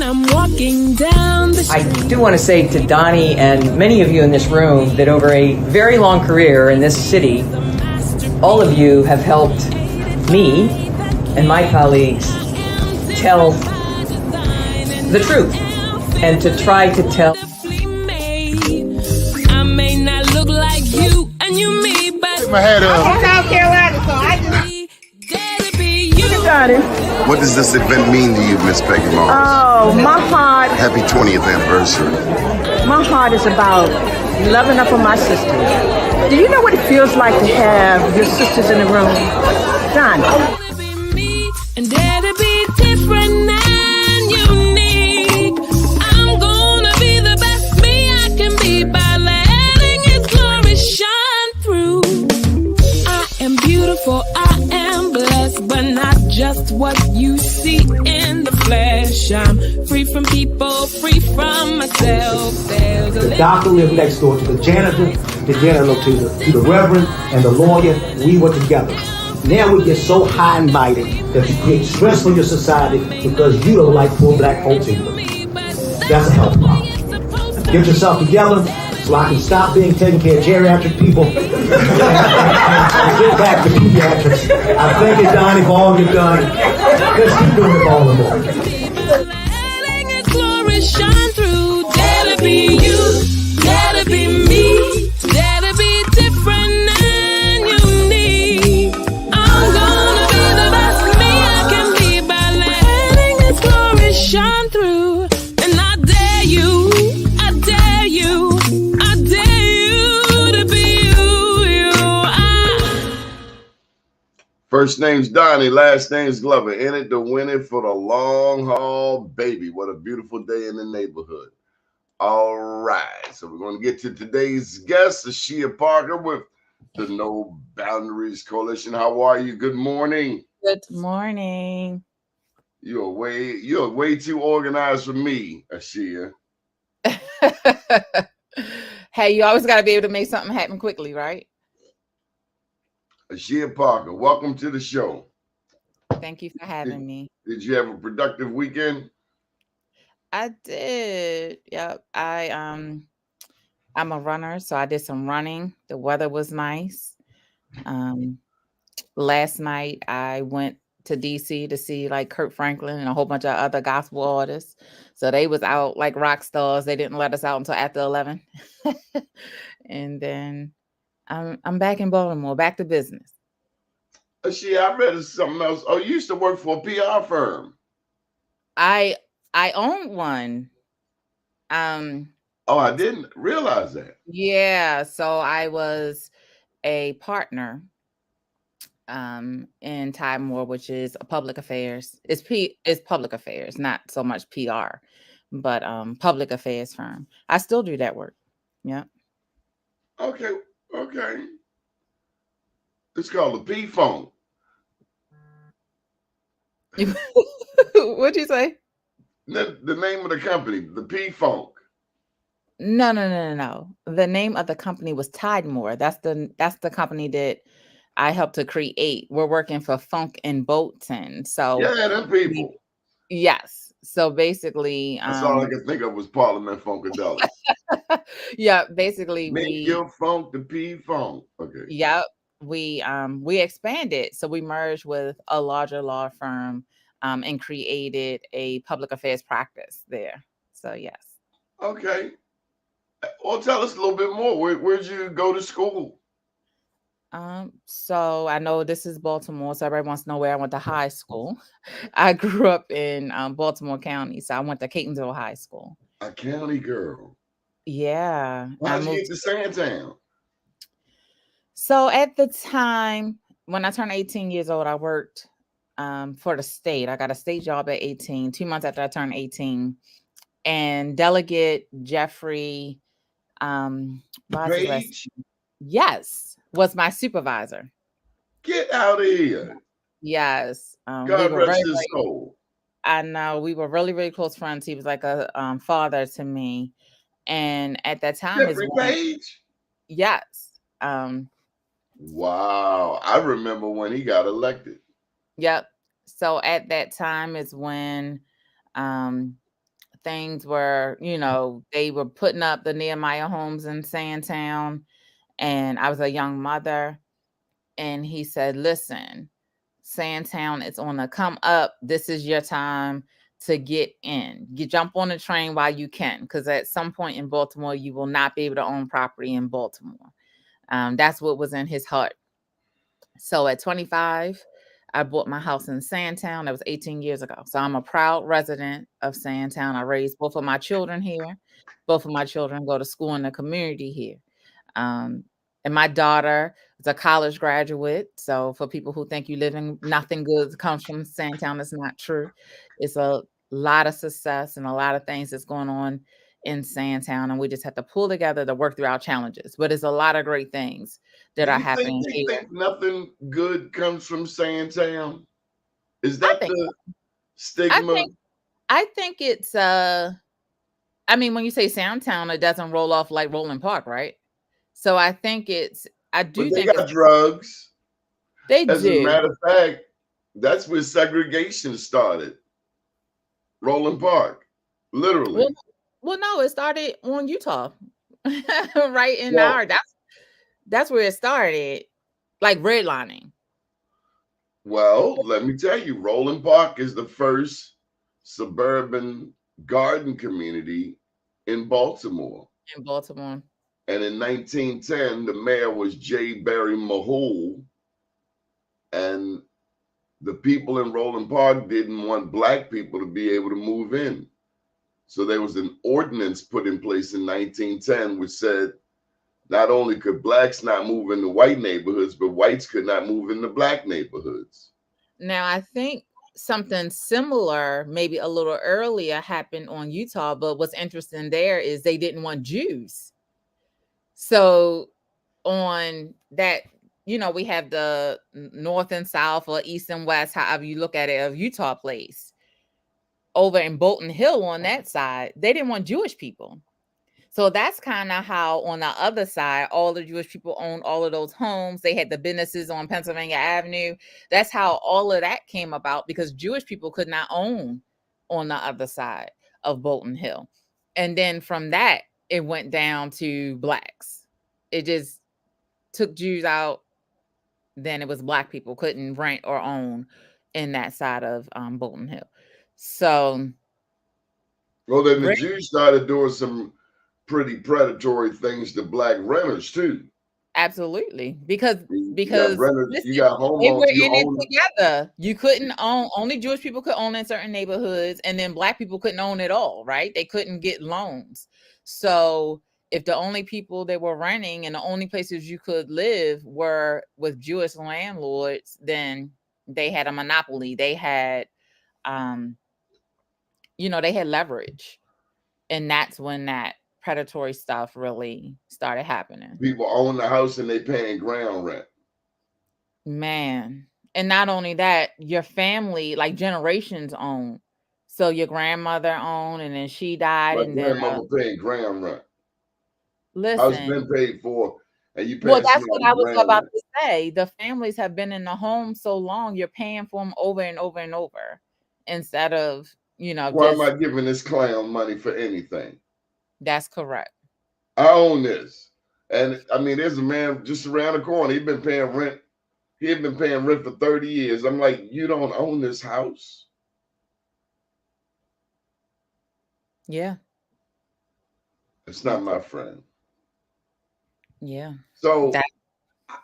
I'm walking down the I do want to say to Doni and many of you in this room that over a very long career in this city, all of you have helped me and my colleagues tell the truth and to try to tell. I may not look like you and you me, but Take my hat off. I'm South Carolina, so I just... gotta be you. What does this event mean to you, Miss Peggy Morris? Oh, my heart, Happy 20th anniversary. my heart is about loving up on my sisters. Do you know what it feels like to have your sisters in the room? John. Gotta be me and dare to be different and unique. I'm gonna be the best me I can be by letting His glory shine through. I am beautiful, I am blessed, but not just what you see in the flesh. I'm free from people, free from myself. There's a The doctor lived next door to the janitor to the reverend and the lawyer. We were together. Now we get so high and mighty that you create stress for your society because you don't like poor black folks either. That's a health problem. Get yourself together so I can stop being taking care of geriatric people and get back to pediatrics. I thank you, Doni, for all you've done. Let's keep doing it for all the more. letting His glory shine through. Dare to be you, dare to be me, dare to be different and unique. I'm gonna be the best me I can be by letting His glory shine through. And I dare you, I dare you, I dare you to be you. First name's Donnie, last name's Glover. In it to win it for the long haul, baby. What a beautiful day in the neighborhood. All right, so we're going to get to today's guest, Ashiah Parker with the No Boundaries Coalition. How are you? Good morning. Good morning. You're way too organized for me, Ashiah. Hey, you always got to be able to make something happen quickly, right? Ashiah Parker, welcome to the show. Thank you for having me. Did you have a productive weekend? I did. Yep. I'm a runner, so I did some running. The weather was nice. Last night I went to DC to see like Kurt Franklin and a whole bunch of other gospel artists. So they was out like rock stars. They didn't let us out until after 11. And then I'm back in Baltimore, back to business. Ashiah, I read something else. Oh, you used to work for a PR firm. I owned one. Oh, I didn't realize that. Yeah, so I was a partner in Tide Moore, which is a public affairs. It's public affairs, not so much PR, but public affairs firm. I still do that work. Yeah. Okay. It's called the P-Funk. What'd you say? The name of the company, the P-Funk. No. The name of the company was Tide Moore. That's the company that I helped to create. We're working for Funk and Bolton. So Yeah, them people. yes. So basically, That's all I could think of was Parliament Funkadelic. yeah, basically Make your funk the P-Funk. Okay. Yep. We expanded. So we merged with a larger law firm and created a public affairs practice there. So yes. Okay. Well, tell us a little bit more. Where'd you go to school? So I know this is Baltimore, so everybody wants to know where I went to high school. I grew up in Baltimore County, so I went to Catonsville High School. A county girl. Yeah. Why did you get to Sandtown? So at the time when I turned 18 years old, I worked for the state. I got a state job at 18, 2 months after I turned 18. And Delegate Jeffrey Page? Yes, was my supervisor. Get out of here. Yes. God rest his soul. I know. We were really, really close friends. He was like a father to me. And at that time, Jeffrey Page? Yes. Wow. I remember when he got elected. Yep. So at that time is when things where, they were putting up the Nehemiah homes in Sandtown, and I was a young mother, and he said, listen, Sandtown is on the come up. This is your time to get in. You jump on the train while you can, because at some point in Baltimore, you will not be able to own property in Baltimore. That's what was in his heart. So at 25, I bought my house in Sandtown. That was 18 years ago. So I'm a proud resident of Sandtown. I raised both of my children here. Both of my children go to school in the community here. And my daughter is a college graduate. So for people who think you live in nothing good comes from Sandtown, that's not true. It's a lot of success and a lot of things that's going on in Sandtown, and we just have to pull together to work through our challenges. But it's a lot of great things that Do are you think happening they here. think nothing good comes from Sandtown? Is I that think the I stigma? think it's when you say Sandtown, it doesn't roll off like Rolling Park, right? So I do But they think it's got drugs. they As a do. matter of fact, that's where segregation started. Rolling Park, Well, literally. no, it started on Utah. Right in Well, that's where it started, like redlining let me tell you, Rolling Park is the first suburban garden community in Baltimore. in Baltimore. And in 1910, the mayor was J. Barry Mahul. And the people in Rolling Park didn't want black people to be able to move in. So there was an ordinance put in place in 1910 which said not only could blacks not move into white neighborhoods, but whites could not move into black neighborhoods. Now, I think something similar, maybe a little earlier, happened on Utah, but what's interesting there is they didn't want Jews. So on that, we have the north and south or east and west, however you look at it, of Utah Place. Over in Bolton Hill on that side, they didn't want Jewish people. So that's kind of how on the other side, all the Jewish people owned all of those homes. They had the businesses on Pennsylvania Avenue. That's how all of that came about, because Jewish people could not own on the other side of Bolton Hill. And then from that, it went down to blacks. It just took Jews out. Then it was black people couldn't rent or own in that side of Bolton Hill. So, Well, then the Jews started doing some pretty predatory things to black renters too. absolutely, because you got renters, listen, you got they homeowners, were you in it own. together. You couldn't own, only Jewish people could own in certain neighborhoods, and then black people couldn't own it all, right? They couldn't get loans. So if the only people that were renting and the only places you could live were with Jewish landlords, then they had a monopoly. They had they had leverage. And that's when that predatory stuff really started happening. People own the house and they paying ground rent. Man. And not only that, your family, like generations own. So your grandmother owned, and then she died, My and then grandmother paying ground rent. House listen. been paid for, and you Well, paying that's what somebody I was ground about rent. to say. The families have been in the home so long, you're paying for them over and over and over, instead of, Why am I giving this clown money for anything? That's correct. I own this. And I mean, there's a man just around the corner. He's been paying rent. He had been paying rent for 30 years. I'm like, you don't own this house? Yeah. It's not my friend. Yeah. So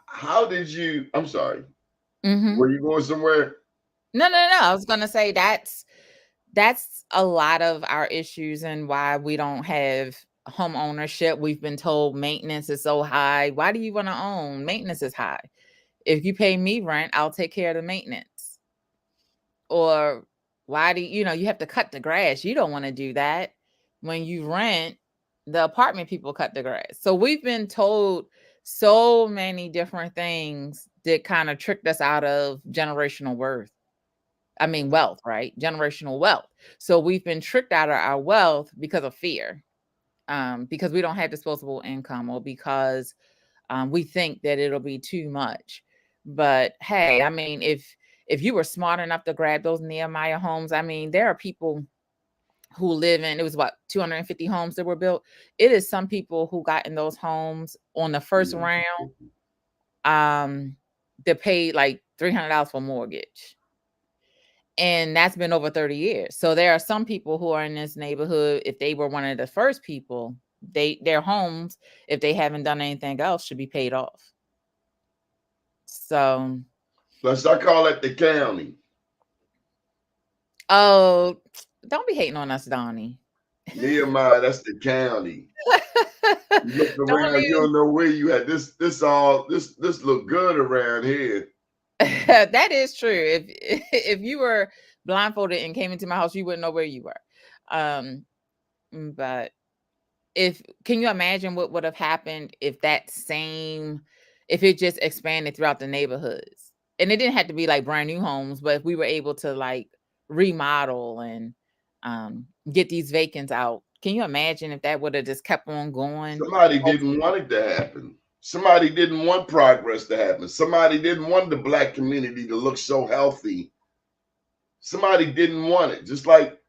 how did you, I'm sorry. Were you going somewhere? No. I was gonna say that's a lot of our issues and why we don't have home ownership. We've been told maintenance is so high. Why do you want to own? Maintenance is high. If you pay me rent, I'll take care of the maintenance. Or why do you have to cut the grass? You don't want to do that. When you rent, the apartment people cut the grass. So we've been told so many different things that kind of tricked us out of generational wealth, right? Generational wealth. So we've been tricked out of our wealth because of fear, because we don't have disposable income, or because we think that it'll be too much. But hey, I mean, if you were smart enough to grab those Nehemiah homes, I mean, there are people who live in, it was what, 250 homes that were built. It is some people who got in those homes on the first round, that paid like $300 for mortgage. And that's been over 30 years. So there are some people who are in this neighborhood, if they were one of the first people, their homes, if they haven't done anything else, should be paid off. So Plus, I call it the county. oh, don't be hating on us, Donnie. Nehemiah, that's the county. You look around, you don't know where you at. This look good around here. That is true. If you were blindfolded and came into my house, you wouldn't know where you were. But can you imagine what would have happened if if it just expanded throughout the neighborhoods? And it didn't have to be like brand new homes, but if we were able to like remodel and get these vacants out, can you imagine if that would have just kept on going? Somebody didn't want it to happen. Somebody didn't want progress to happen. Somebody didn't want the Black community to look so healthy. Somebody didn't want it. Just like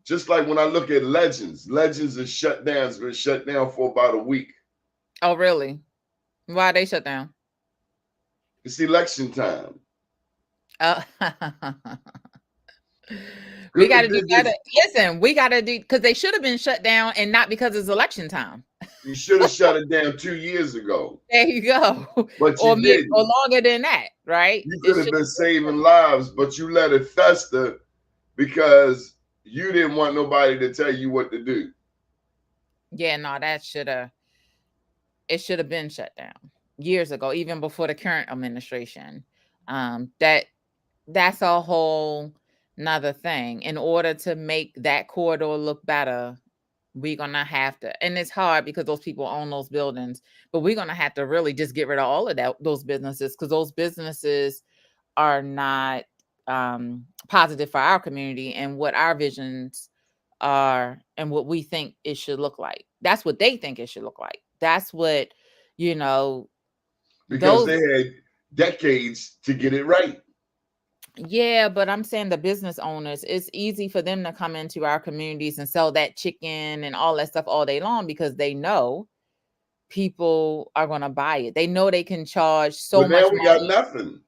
when I look at Legends is shut down. It's been shut down for about a week. Oh, really? Why are they shut down? It's election time. We got to do better. Listen, we got to do, because they should have been shut down and not because it's election time. You should have shut it down 2 years ago. There you go. But you didn't. Or longer than that, right? You could have been saving lives, but you let it fester because you didn't want nobody to tell you what to do. Yeah, no, it should have been shut down years ago, even before the current administration. That's a whole nother thing. In order to make that corridor look better, we're gonna have to, and it's hard because those people own those buildings, but we're gonna have to really just get rid of all of those businesses, because those businesses are not positive for our community and what our visions are and what we think it should look like. That's what they think it should look like. That's what, because they had decades to get it right. Yeah, but I'm saying the business owners, it's easy for them to come into our communities and sell that chicken and all that stuff all day long because they know people are going to buy it. They know they can charge so much money. We got nothing.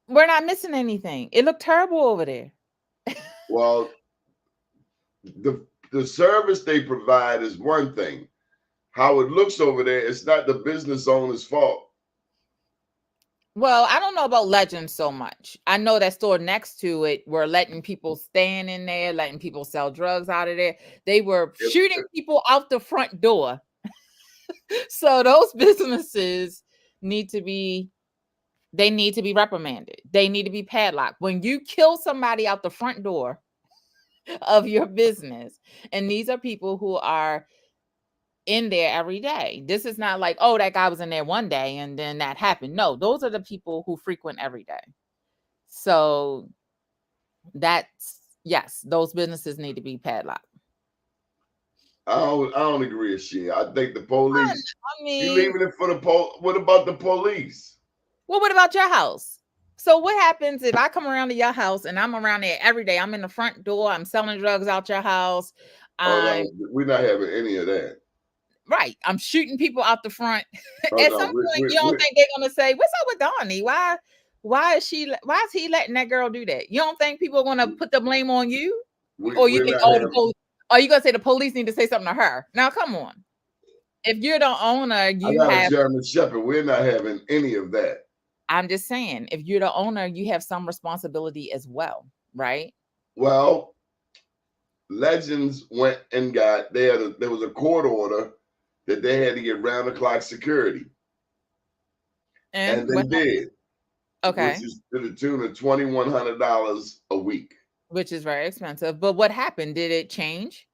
We're not missing anything. It looked terrible over there. Well, the service they provide is one thing. How it looks over there, it's not the business owner's fault. Well, I don't know about Legends so much. I know that store next to it were letting people stand in there, letting people sell drugs out of there. They were shooting people out the front door. So those businesses need to be reprimanded. They need to be padlocked. When you kill somebody out the front door of your business, and these are people who are in there every day. This is not like, oh, that guy was in there one day and then that happened. No, those are the people who frequent every day. So yes, those businesses need to be padlocked. I don't agree, Ashiah. I think the police. You leaving it for the What about the police? Well, what about your house? So what happens if I come around to your house and I'm around there every day? I'm in the front door. I'm selling drugs out your house. No, we're not having any of that. Right. I'm shooting people out the front. At some point, you don't think they're going to say, what's up with Doni? Why is he letting that girl do that? You don't think people are going to put the blame on you? Or you think, are you going to say the police need to say something to her? Now, come on. If you're the owner, you have... German Shepherd. We're not having any of that. I'm just saying, if you're the owner, you have some responsibility as well, right? Well, Legends went and there was a court order that they had to get round-the-clock security. And they did. Okay. Which is to the tune of $2,100 a week. Which is very expensive. But what happened? Did it change?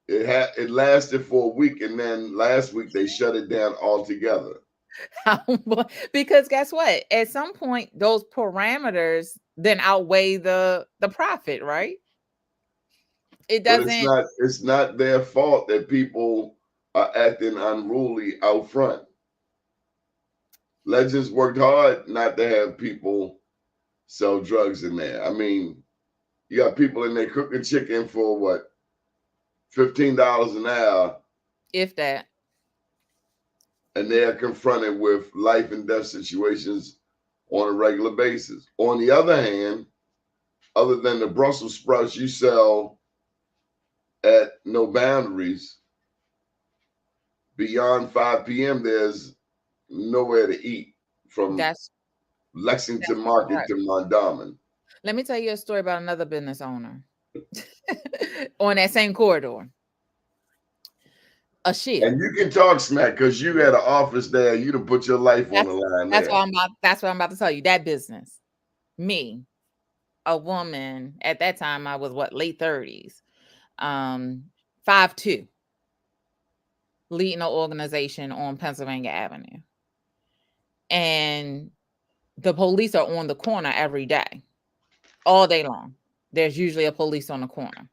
It lasted for a week, and then last week they shut it down altogether. Because guess what? At some point, those parameters then outweigh the profit, right? It doesn't. It's not their fault that people are acting unruly out front. Legends worked hard not to have people sell drugs in there. I mean, you got people in there cooking chicken for what, $15 an hour, If that. and they are confronted with life and death situations on a regular basis. On the other hand, other than the Brussels sprouts you sell at No Boundaries, beyond 5 p.m., there's nowhere to eat from That's Lexington Market correct. to Mondawmin. Let me tell you a story about another business owner on that same corridor. Ashiah. And you can talk smack because you had an office there. You done put your life on the line That's there. what I'm about to tell you. That business. Me, a woman, at that time I was what, late 30s, 5'2", leading an organization on Pennsylvania Avenue. And the police are on the corner every day, all day long. There's usually a police on the corner.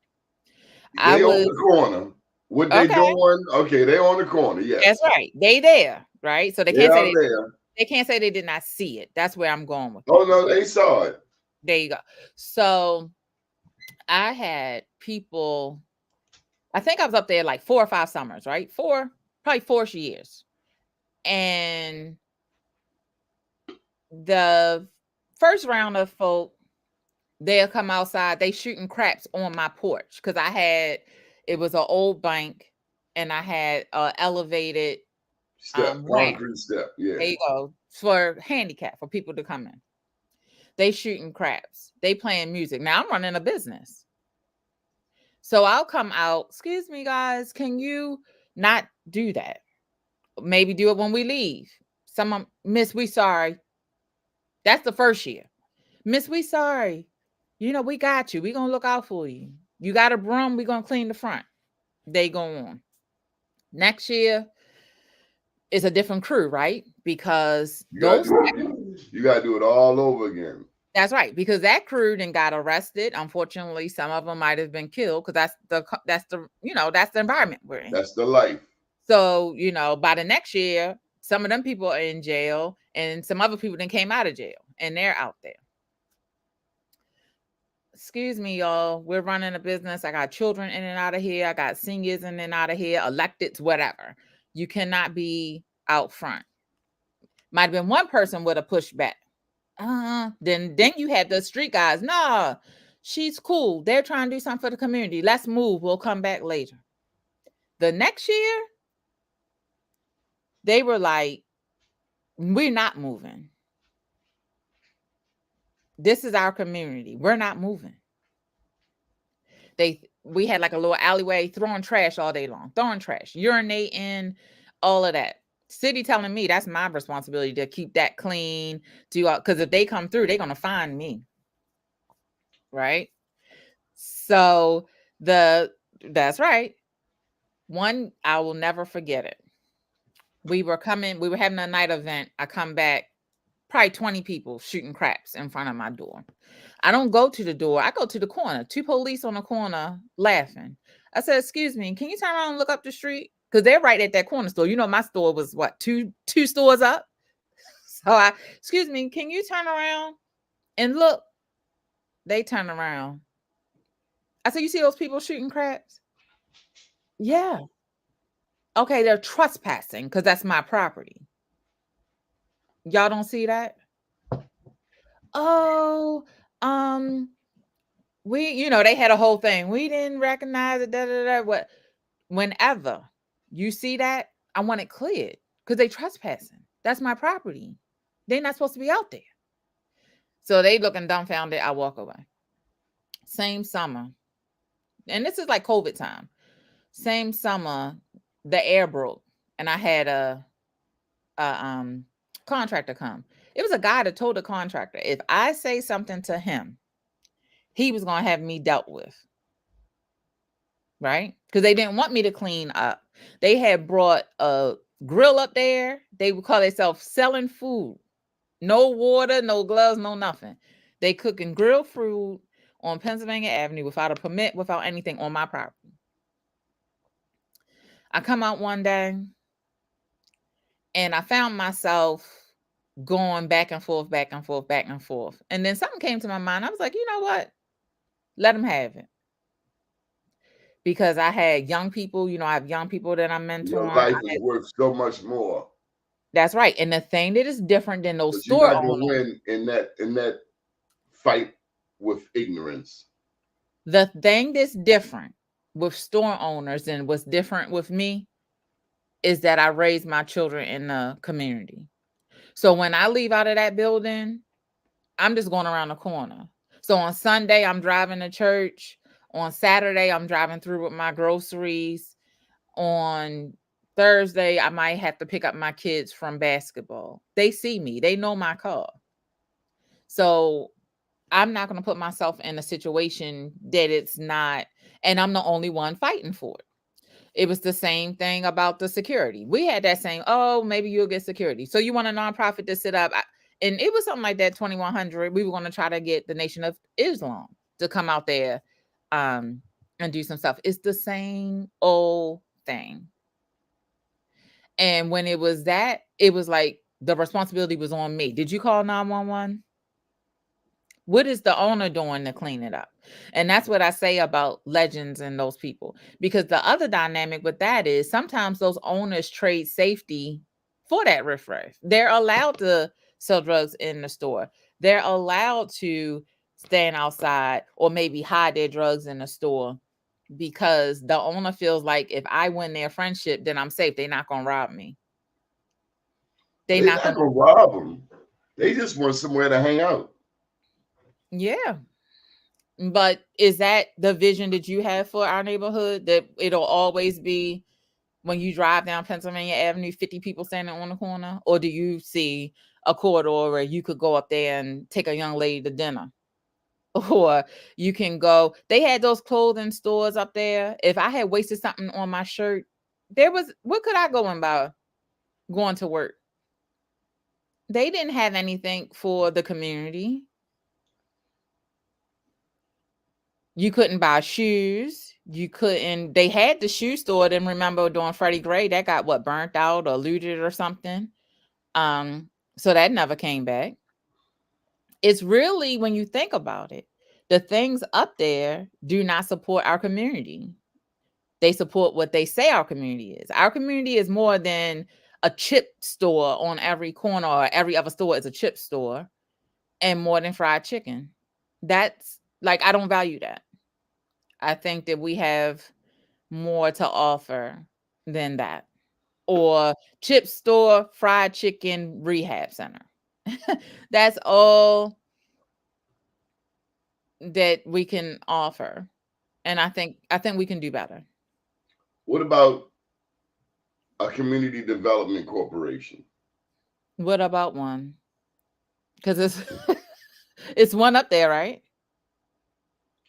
They on the corner. What they doing? Okay, they on the corner. Yes, that's right. They there, right? So they They can't are say there. they can't say they did not see it. That's where I'm going with it. Oh no, they saw it. There you go. So I had people, I think I was up there like 4 or 5 summers, right? Probably 4 years. And the first round of folk, they'll come outside, they shooting craps on my porch because it was an old bank and I had an elevated Concrete step. Yeah. There you go. For handicap, for people to come in. They shooting craps. They playing music. Now I'm running a business. So I'll come out, excuse me, guys, can you not do that? Maybe do it when we leave. Miss, we sorry. That's the first year. Miss, we sorry. You know, we got you. We gonna look out for you. You got a broom, we gonna clean the front. They go on. Next year, it's a different crew, right? Because you gotta do it all over again. That's right, because that crew then got arrested. Unfortunately, some of them might have been killed because that's the environment we're in. That's the life. So, by the next year, some of them people are in jail and some other people then came out of jail and they're out there. Excuse me, y'all. We're running a business. I got children in and out of here. I got seniors in and out of here, electeds, whatever. You cannot be out front. Might have been one person would have pushed back. Then you had the street guys. Nah, she's cool. They're trying to do something for the community. Let's move. We'll come back later. The next year, they were like, we're not moving. This is our community. We're not moving. We had like a little alleyway, throwing trash all day long, throwing trash, urinating, all of that. City telling me that's my responsibility to keep that clean, because if they come through, they're gonna find me. Right? So that's right. One, I will never forget it. We were having a night event. I come back, probably 20 people shooting craps in front of my door. I don't go to the door. I go to the corner. 2 police on the corner laughing. I said, excuse me, can you turn around and look up the street? Because they're right at that corner store. My store was what, two stores up? So excuse me, can you turn around and look? They turn around. I said, you see those people shooting craps? Yeah. Okay, they're trespassing because that's my property. Y'all don't see that? Oh, they had a whole thing. We didn't recognize it, what? Whenever you see that, I want it cleared because they trespassing. That's my property. They're not supposed to be out there. So they looking dumbfounded. I walk away. Same summer. And this is like COVID time. Same summer, the air broke and I had a contractor come. It was a guy that told the contractor, if I say something to him, he was going to have me dealt with. Right? Because they didn't want me to clean up. They had brought a grill up there. They would call themselves selling food. No water, no gloves, no nothing. They cooking grilled food on Pennsylvania Avenue without a permit, without anything on my property. I come out one day and I found myself going back and forth, back and forth, back and forth. And then something came to my mind. I was like, you know what? Let them have it. Because I had young people, I have young people that I'm Your mentoring. life is worth so much more. That's right. And the thing that is different than those But you're store not gonna owners. win in that fight with ignorance. The thing that's different with store owners and what's different with me is that I raise my children in the community. So when I leave out of that building, I'm just going around the corner. So on Sunday, I'm driving to church. On Saturday, I'm driving through with my groceries. On Thursday, I might have to pick up my kids from basketball. They see me. They know my car. So I'm not going to put myself in a situation that it's not, and I'm the only one fighting for it. It was the same thing about the security. We had that saying, oh, maybe you'll get security. So you want a nonprofit to sit up. And it was something like that, 2100. We were going to try to get the Nation of Islam to come out there and do some stuff. It's the same old thing. And when it was that, it was like the responsibility was on me. Did you call 911? What is the owner doing to clean it up? And that's what I say about legends and those people. Because the other dynamic with that is sometimes those owners trade safety for that riffraff. They're allowed to sell drugs in the store. They're allowed to stand outside or maybe hide their drugs in the store because the owner feels like if I win their friendship, then I'm safe. They're not going to rob me. They're not gonna rob them. They just want somewhere to hang out. Yeah. But is that the vision that you have for our neighborhood? That it'll always be when you drive down Pennsylvania Avenue, 50 people standing on the corner? Or do you see a corridor where you could go up there and take a young lady to dinner? Or you can go, they had those clothing stores up there. If I had wasted something on my shirt, what could I go and buy going to work? They didn't have anything for the community. You couldn't buy shoes. You couldn't. They had the shoe store. Then remember during Freddie Gray, that got burnt out or looted or something. So that never came back. It's really, when you think about it, the things up there do not support our community. They support what they say our community is. Our community is more than a chip store on every corner, or every other store is a chip store, and more than fried chicken. That's like, I don't value that. I think that we have more to offer than that. Or chip store, fried chicken, rehab center. That's all that we can offer. And I think we can do better. What about a community development corporation? What about one? Because it's it's one up there, right?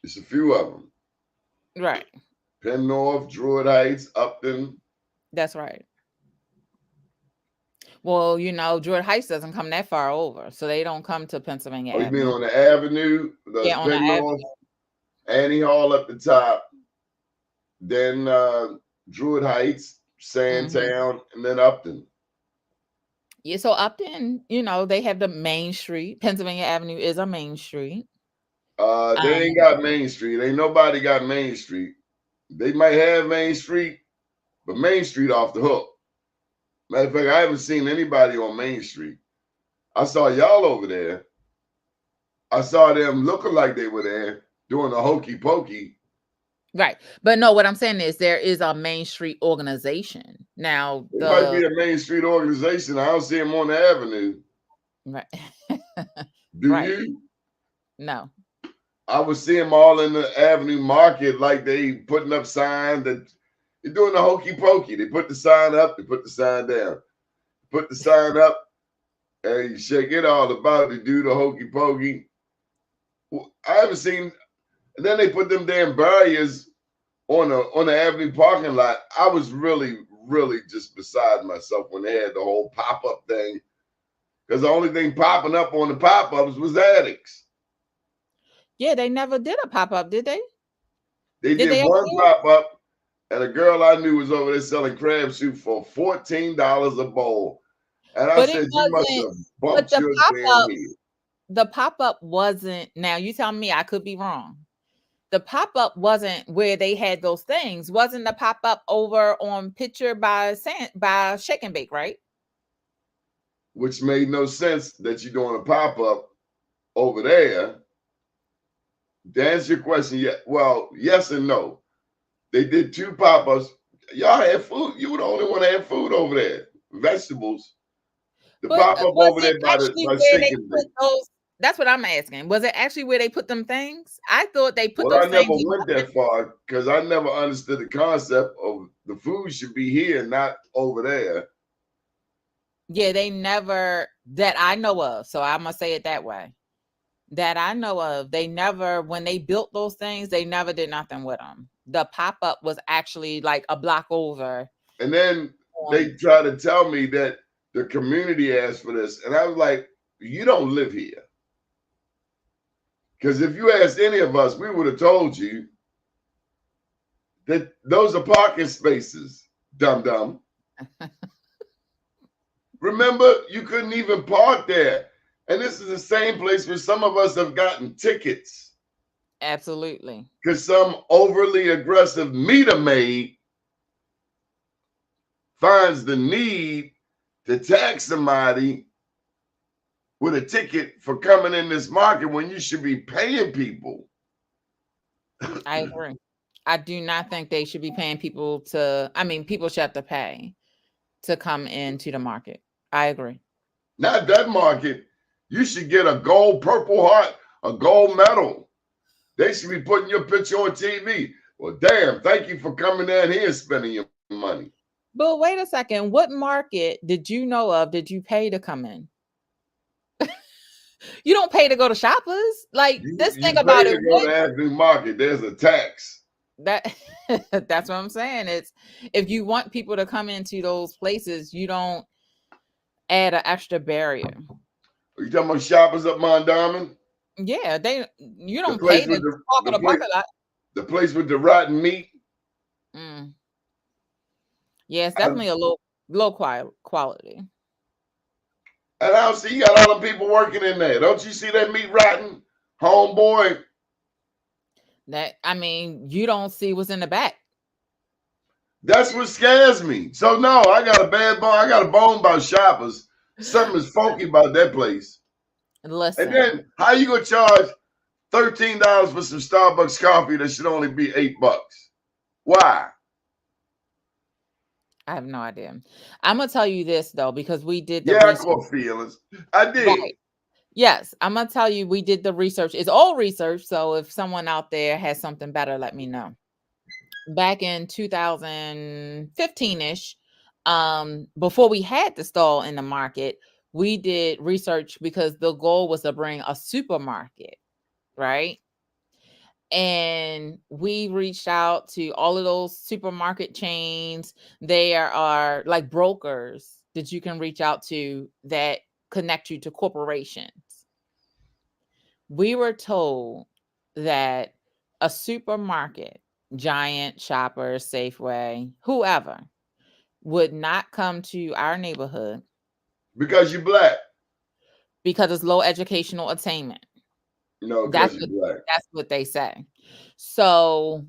It's a few of them. Right. Penn North, Druid Heights, Upton. That's right. Well, Druid Heights doesn't come that far over, so they don't come to Pennsylvania Oh, you Avenue. mean on the avenue? Yeah, on Penn the North, Annie Hall at the top, then Druid Heights, Sandtown, and then Upton. Yeah, so Upton, they have the main street. Pennsylvania Avenue is a main street. They ain't got Main Street. Ain't nobody got Main Street. They might have Main Street, but Main Street off the hook. Matter of fact, I haven't seen anybody on Main Street. I saw y'all over there. I saw them looking like they were there doing the hokey pokey. Right. But no, what I'm saying is there is a Main Street organization. Now, It might be a Main Street organization. I don't see them on the avenue. Right. Do right. you? No. I would see them all in the Avenue Market, like they putting up signs that they're doing the hokey pokey. They put the sign up, they put the sign down. Put the sign up, and you shake it all about to do the hokey pokey. I haven't seen. And then they put them damn barriers on the Avenue parking lot. I was really, really just beside myself when they had the whole pop-up thing. Because the only thing popping up on the pop-ups was addicts. Yeah, they never did a pop-up, did they? They did one pop-up, and a girl I knew was over there selling crab soup for $14 a bowl. And I But it said, you must wasn't. have But bumped your damn head. the pop up wasn't. Now you tell me, I could be wrong. The pop up wasn't where they had those things. Wasn't the pop up over on Picture by Shake and Bake, right? Which made no sense that you're doing a pop-up over there. To answer your question, yeah, well, yes and no. They did 2 pop-ups. Y'all had food. You were the only one that had food over there. Vegetables. The But pop-up was over it there actually by where Shake they and put Bake. those? That's what I'm asking. Was it actually where they put them things? I thought they put Well, those I never things. went that far because I never understood the concept of the food should be here, not over there. Yeah, they never, that I know of. So I'm gonna say it that way. That I know of, they never, when they built those things, they never did nothing with them. The pop up was actually like a block over. And then they try to tell me that the community asked for this. And I was like, you don't live here. Because if you asked any of us, we would have told you that those are parking spaces, dum-dum. Remember, you couldn't even park there. And this is the same place where some of us have gotten tickets. Absolutely. Because some overly aggressive meter maid finds the need to tax somebody with a ticket for coming in this market when you should be paying people. I agree. I do not think they should be paying people to, I mean, people should have to pay to come into the market. I agree. Not that market. You should get a gold Purple Heart, a gold medal. They should be putting your picture on TV. Well, damn, thank you for coming down here and spending your money. But wait a second. What market did you know of did you pay to come in? You don't pay to go to Shoppers. Like, this thing about it. Go to Avenue Market. There's a tax. That's what I'm saying. It's, if you want people to come into those places, you don't add an extra barrier. Are you talking about Shoppers up Mondawmin? Yeah, you don't pay to walk in the parking lot. The place with the rotten meat. Yeah, it's definitely a low quality. And I see you got all the people working in there. Don't you see that meat rotten, homeboy? That, I mean, you don't see what's in the back. That's what scares me. So no, I got a bad bone. I got a bone about Shoppers. Something is funky about that place. Listen. And then how you gonna charge $13 for some Starbucks coffee that should only be $8? Why? I have no idea. I'm gonna tell you this though, because we did the research. I caught feelings. I did. Right. Yes, I'm gonna tell you, we did the research. It's all research, so if someone out there has something better, let me know. Back in 2015-ish, before we had the stall in the market, we did research because the goal was to bring a supermarket, right? And we reached out to all of those supermarket chains. There are like brokers that you can reach out to that connect you to corporations. We were told that a supermarket, Giant, Shoppers, Safeway, whoever, would not come to our neighborhood because you're black. Because it's low educational attainment. No, that's what they say. So,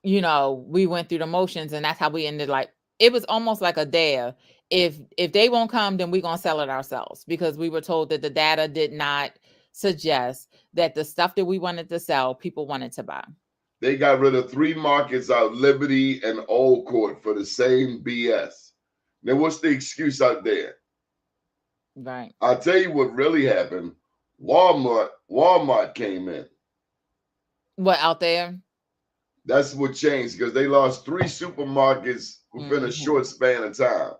you know, we went through the motions, and that's how we ended. Like, it was almost like a dare. If they won't come, then we're gonna sell it ourselves, because we were told that the data did not suggest that the stuff that we wanted to sell, people wanted to buy. They got rid of 3 markets out, Liberty and Old Court, for the same BS. Now, what's the excuse out there? Right. I'll tell you what really happened. Walmart came in. What, out there? That's what changed, because they lost 3 supermarkets within a short span of time.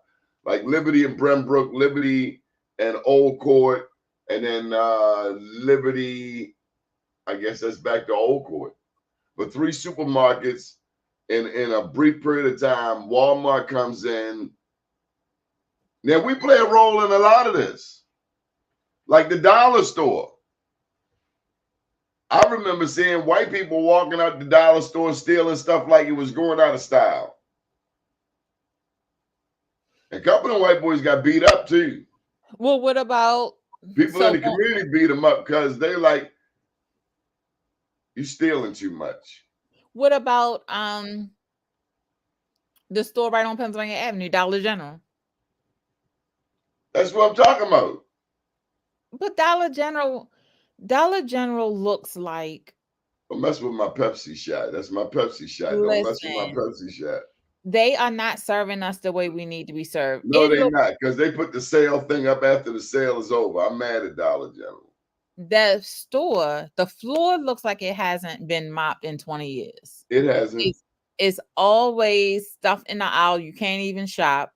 Like Liberty and Brembrook, Liberty and Old Court, and then Liberty, I guess that's back to Old Court. But 3 supermarkets in a brief period of time. Walmart comes in. Now, we play a role in a lot of this. Like the dollar store. I remember seeing white people walking out the dollar store stealing stuff like it was going out of style. And a couple of white boys got beat up too. Well, what about People in the community beat them up because they like, you stealing too much. What about the store right on Pennsylvania Avenue, Dollar General? That's what I'm talking about. But Dollar General looks like. Don't mess with my Pepsi shot. That's my Pepsi shot. Don't mess with my Pepsi shot. They are not serving us the way we need to be served. No, they're not, because they put the sale thing up after the sale is over. I'm mad at Dollar General. The store, the floor looks like it hasn't been mopped in 20 years. It hasn't. It's always stuff in the aisle. You can't even shop.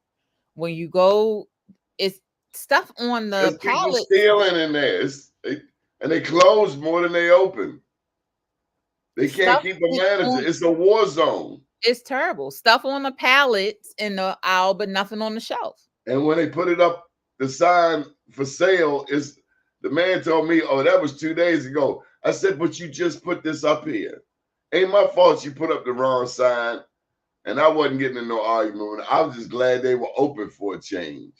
When you go, it's stuff on the pallet. Stealing in there. And they close more than they open. They can't keep the manager. It's a war zone. It's terrible. Stuff on the pallets in the aisle, but nothing on the shelf. And when they put it up, the sign for sale is, the man told me, oh, that was 2 days ago. I said, but you just put this up here. Ain't my fault you put up the wrong sign. And I wasn't getting in no argument. I was just glad they were open for a change.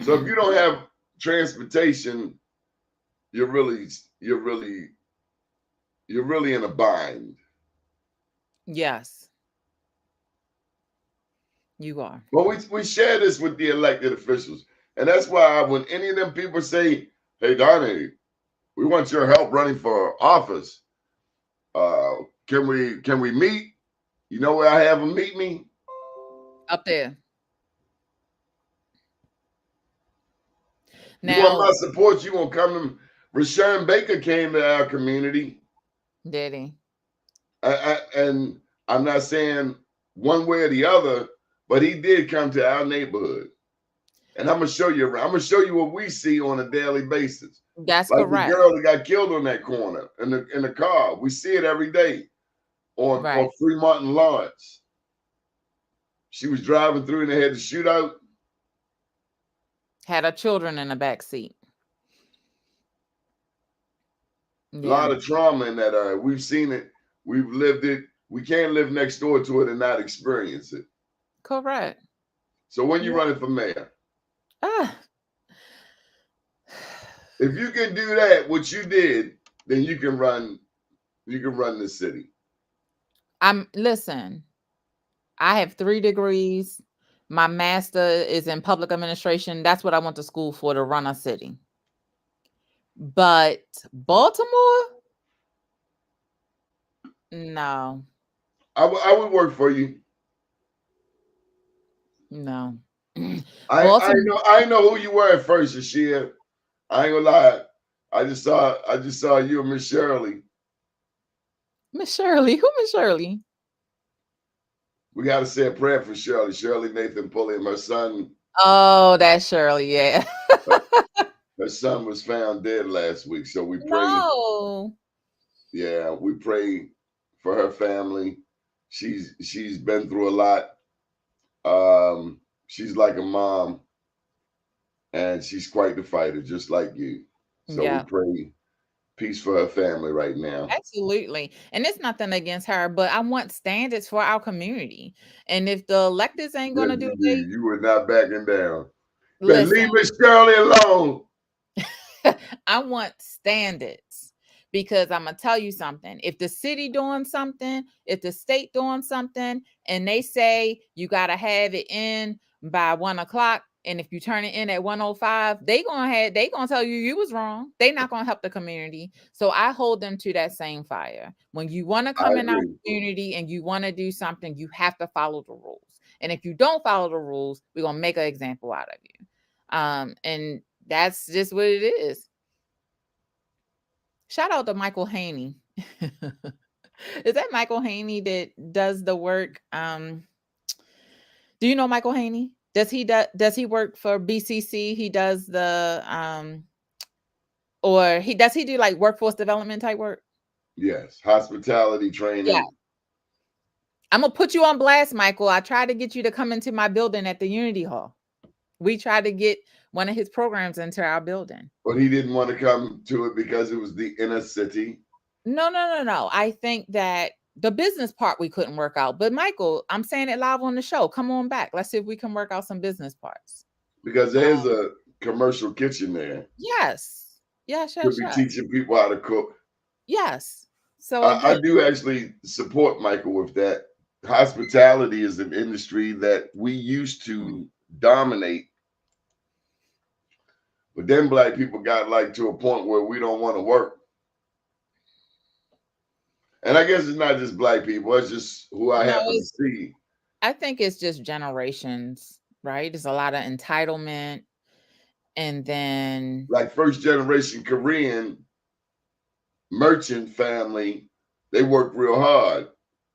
So if you don't have transportation, you're really in a bind. Yes, you are. Well, we share this with the elected officials. And that's why when any of them people say, hey, Doni, we want your help running for office. Can we meet? You know where I have them meet me? Up there. Now, you want my support? You won't come to Rashawn Baker came to our community. Did he? And I'm not saying one way or the other, but he did come to our neighborhood. And I'm gonna show you. I'm gonna show you what we see on a daily basis. That's like correct. The girl that got killed on that corner in the car. We see it every day on Fremont and Lawrence. She was driving through and they had the shootout. Had her children in the back seat. A lot of trauma in that area. We've seen it. We've lived it. We can't live next door to it and not experience it. Correct. So when you're running for mayor, if you can do that, what you did, then you can run the city. Listen, I have 3 degrees. My master is in public administration. That's what I went to school for, to run a city. But Baltimore? No. I would work for you. No. I know who you were at first, Ashiah. I ain't gonna lie. I just saw you and Miss Shirley. Miss Shirley? Who Miss Shirley? We gotta say a prayer for Shirley. Shirley Nathan Pulliam, her son. Oh, that's Shirley, yeah. Her son was found dead last week. So we pray. No. Yeah, we pray for her family. She's been through a lot. She's like a mom, and she's quite the fighter, just like you. So we pray peace for her family right now. Absolutely. And it's nothing against her, but I want standards for our community. And if the electeds ain't going to do it, you were not backing down. Leave Miss Shirley alone. I want standards, because I'm going to tell you something. If the city doing something, if the state doing something, and they say you got to have it in by 1 o'clock, and if you turn it in at 1:05, they gonna tell you was wrong. They not gonna help the community. So I hold them to that same fire. When you want to come in our community and you want to do something, you have to follow the rules. And if you don't follow the rules, we're gonna make an example out of you. And that's just what it is. Shout out to Michael Haney. Is that Michael Haney that does the work? Do you know Michael Haney? Does he work for BCC? He does the or does he do like workforce development type work? Yes, hospitality training. Yeah. I'm gonna put you on blast, Michael. I tried to get you to come into my building at the Unity Hall. We tried to get one of his programs into our building. But he didn't want to come to it because it was the inner city. No. I think that the business part we couldn't work out. But Michael, I'm saying it live on the show. Come on back. Let's see if we can work out some business parts. Because there's a commercial kitchen there. Yes. Yes, Could be teaching people how to cook. Yes. So I do actually support Michael with that. Hospitality is an industry that we used to dominate, but then black people got like to a point where we don't want to work. And I guess it's not just black people, it's just who I happen to see. I think it's just generations, right? There's a lot of entitlement. And then like first generation Korean merchant family, they work real hard.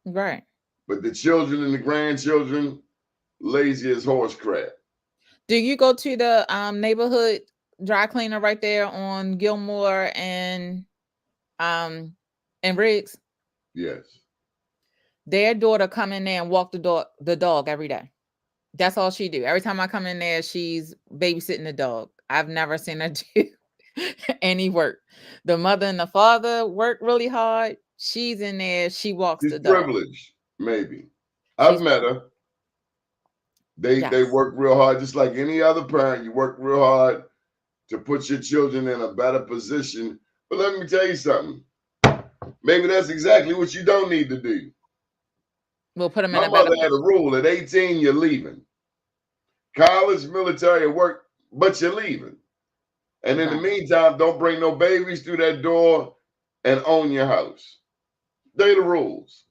Right. But the children and the grandchildren, lazy as horse crap. Do you go to the neighborhood dry cleaner right there on Gilmore and Riggs? Yes. Their daughter come in there and walk the dog every day. That's all she do. Every time I come in there, she's babysitting the dog. I've never seen her do any work. The mother and the father work really hard. She's in there. She walks the dog. Privileged, maybe. I've met her. They work real hard, just like any other parent. You work real hard to put your children in a better position. But let me tell you something. Maybe that's exactly what you don't need to do. We'll put them My in a better mother had a rule: at 18, you're leaving. College, military, work, but you're leaving. And in the meantime, don't bring no babies through that door and own your house. They're the rules.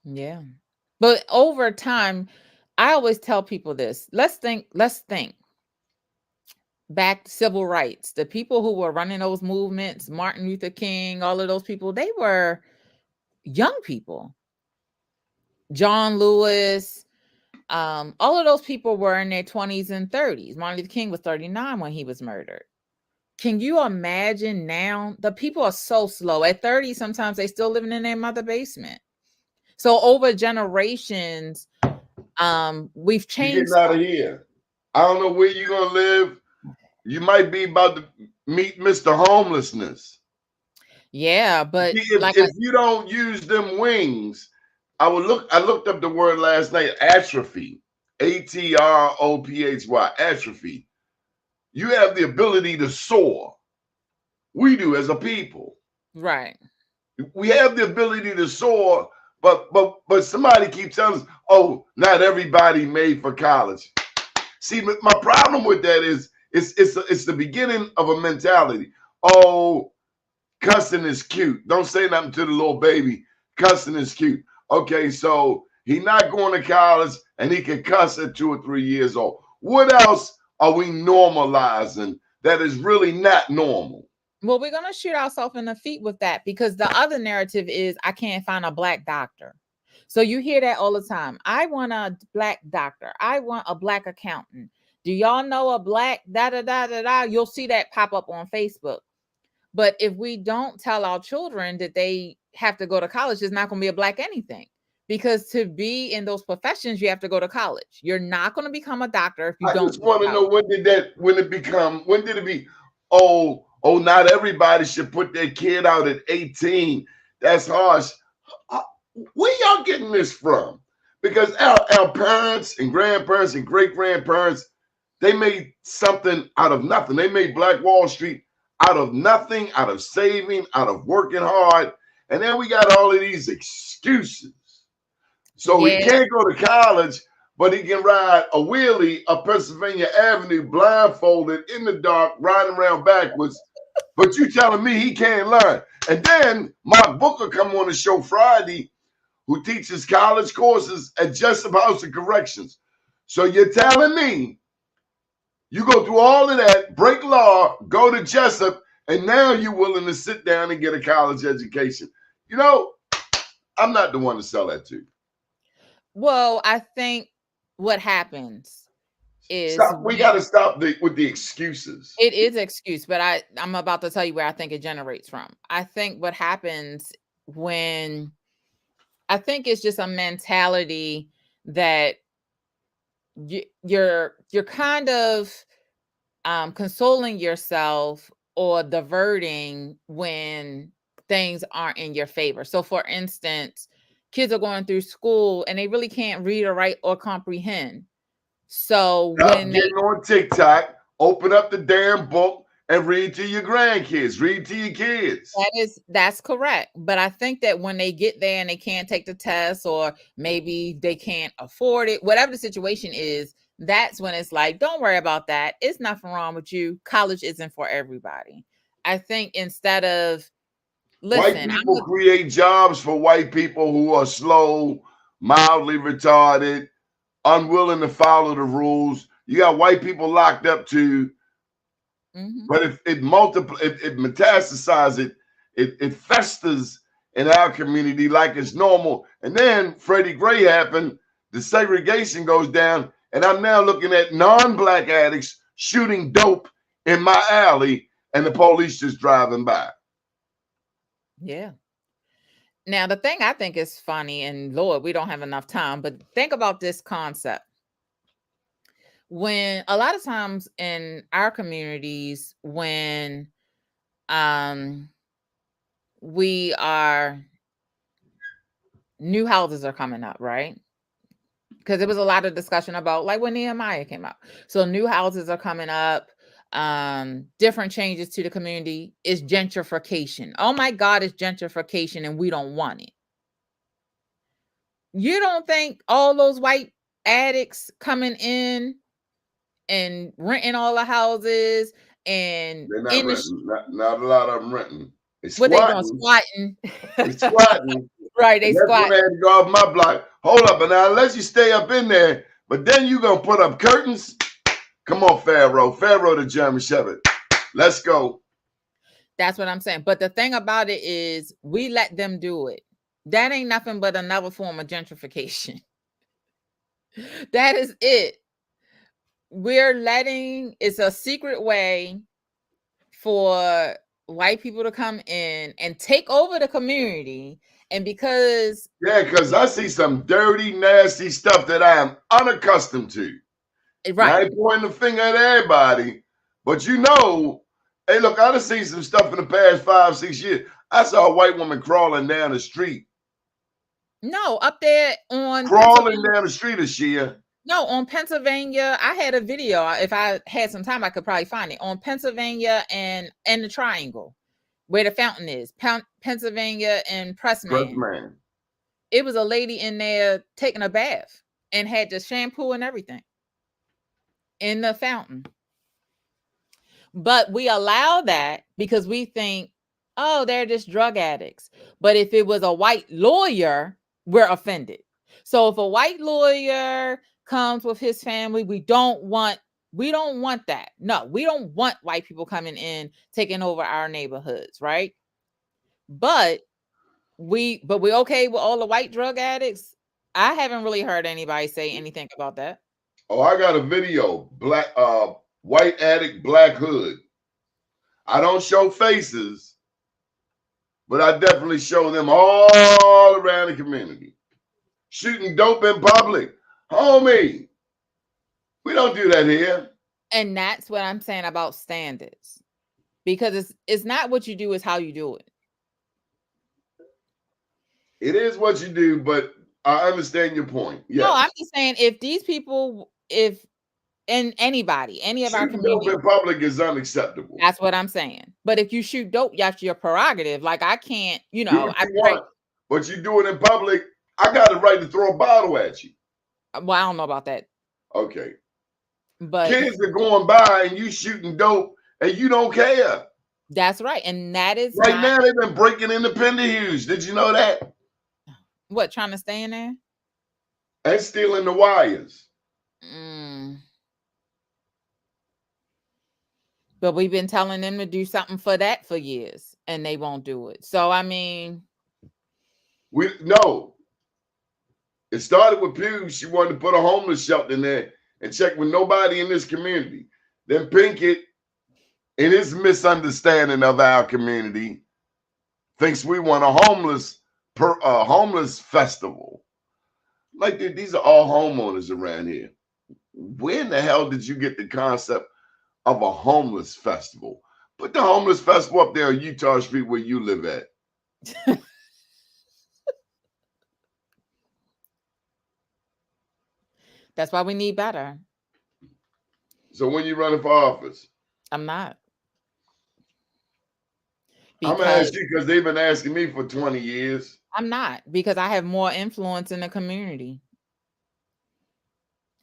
Yeah. But over time, I always tell people this. Let's think back to civil rights. The people who were running those movements, Martin Luther King, all of those people, they were young people. John Lewis, all of those people were in their 20s and 30s. Martin Luther King was 39 when he was murdered. Can you imagine now? The people are so slow. At 30, sometimes they still living in their mother basement. So over generations, we've changed. You're getting out of here. I don't know where you're gonna live. You might be about to meet Mr. Homelessness. Yeah, but if you don't use them wings, I looked up the word last night, atrophy. ATROPHY, atrophy. You have the ability to soar. We do as a people. Right. We have the ability to soar, but somebody keeps telling us, oh, not everybody made for college. See, my problem with that is it's the beginning of a mentality. Oh, cussing is cute. Don't say nothing to the little baby. Cussing is cute. Okay, so he's not going to college and he can cuss at 2 or 3 years old. What else are we normalizing that is really not normal? Well, we're going to shoot ourselves in the feet with that because the other narrative is I can't find a black doctor. So you hear that all the time. I want a black doctor. I want a black accountant. Do y'all know a black da-da-da-da-da? You'll see that pop up on Facebook. But if we don't tell our children that they have to go to college, there's not going to be a black anything. Because to be in those professions, you have to go to college. You're not going to become a doctor if you don't. I just want to know when did it be, oh, not everybody should put their kid out at 18. That's harsh. Where y'all getting this from? Because our parents and grandparents and great-grandparents, they made something out of nothing. They made Black Wall Street out of nothing, out of saving, out of working hard. And then we got all of these excuses. So he can't go to college, but he can ride a wheelie up Pennsylvania Avenue blindfolded in the dark, riding around backwards. But you telling me he can't learn. And then Mark Booker come on the show Friday, who teaches college courses at Jessup House of Corrections. So you're telling me you go through all of that, break law, go to Jessup, and now you're willing to sit down and get a college education. You know, I'm not the one to sell that to. Well, I think what happens is we got to stop with the excuses. It is excuse, but I'm about to tell you where I think it generates from. I think what happens I think it's just a mentality that you're kind of consoling yourself or diverting when things aren't in your favor. So for instance, kids are going through school and they really can't read or write or comprehend. So Stop when getting on TikTok, open up the damn book and read to your grandkids, read to your kids. that's correct. But I think that when they get there and they can't take the test, or maybe they can't afford it, whatever the situation is, that's when it's like, don't worry about that. It's nothing wrong with you. College isn't for everybody. I think instead of, listen, white people create jobs for white people who are slow, mildly retarded, unwilling to follow the rules. You got white people locked up too. But if it metastasizes, it festers in our community like it's normal. And then Freddie Gray happened, the segregation goes down, and I'm now looking at non-black addicts shooting dope in my alley, and the police just driving by. Yeah. Now, the thing I think is funny, and Lord, we don't have enough time, but think about this concept. When a lot of times in our communities, when new houses are coming up, right? Because there was a lot of discussion about, like, when Nehemiah came out. So new houses are coming up, different changes to the community. Is gentrification. Oh my God, it's gentrification and we don't want it. You don't think all those white addicts coming in and renting all the houses and they're not renting. Not a lot of them renting. What they doing? Squatting. They squatting. Right, they squat. That's when I had to go off my block. Hold up, and now unless you stay up in there, but then you gonna put up curtains. Come on, Pharaoh the German Shepherd. Let's go. That's what I'm saying. But the thing about it is, we let them do it. That ain't nothing but another form of gentrification. That is it. It's a secret way for white people to come in and take over the community. And because I see some dirty, nasty stuff that I am unaccustomed to. Right. I ain't pointing the finger at everybody, but hey, look, I done seen some stuff in the past 5-6 years. I saw a white woman crawling down the street. No, up there on crawling down the street, Ashiah. No, on Pennsylvania, I had a video. If I had some time, I could probably find it on Pennsylvania and the Triangle, where the fountain is. Pennsylvania and Pressman. It was a lady in there taking a bath and had the shampoo and everything in the fountain. But we allow that because we think, oh, they're just drug addicts. But if it was a white lawyer, we're offended. So if a white lawyer comes with his family, we don't want that. No, we don't want white people coming in taking over our neighborhoods, right? But we're okay with all the white drug addicts. I haven't really heard anybody say anything about that. Oh, I got a video. White addict, black hood. I don't show faces, but I definitely show them all around the community. Shooting dope in public. Homie, we don't do that here. And that's what I'm saying about standards. Because it's not what you do, it's how you do it. It is what you do, but I understand your point. Yes. No, I'm just saying, if these people, anybody, any of our community, dope in public is unacceptable. That's what I'm saying. But if you shoot dope, that's your prerogative. Like, I can't, but you do it in public, I got the right to throw a bottle at you. Well, I don't know about that. Okay. But kids are going by and you shooting dope and you don't care. That's right. And that is right now they've been breaking into Penderhues. Did you know that? What, trying to stay in there? And stealing the wires. But we've been telling them to do something for that for years and they won't do it. So I mean, it started with Pew. She wanted to put a homeless shelter in there and check with nobody in this community. Then Pinkett, in his misunderstanding of our community, thinks we want a homeless festival. Like, dude, these are all homeowners around here. Where in the hell did you get the concept of a homeless festival? Put the homeless festival up there on Utah Street where you live at. That's why we need better. So when you running for office? I'm not. I'm gonna ask Because you because they've been asking me for 20 years. I'm not, because I have more influence in the community.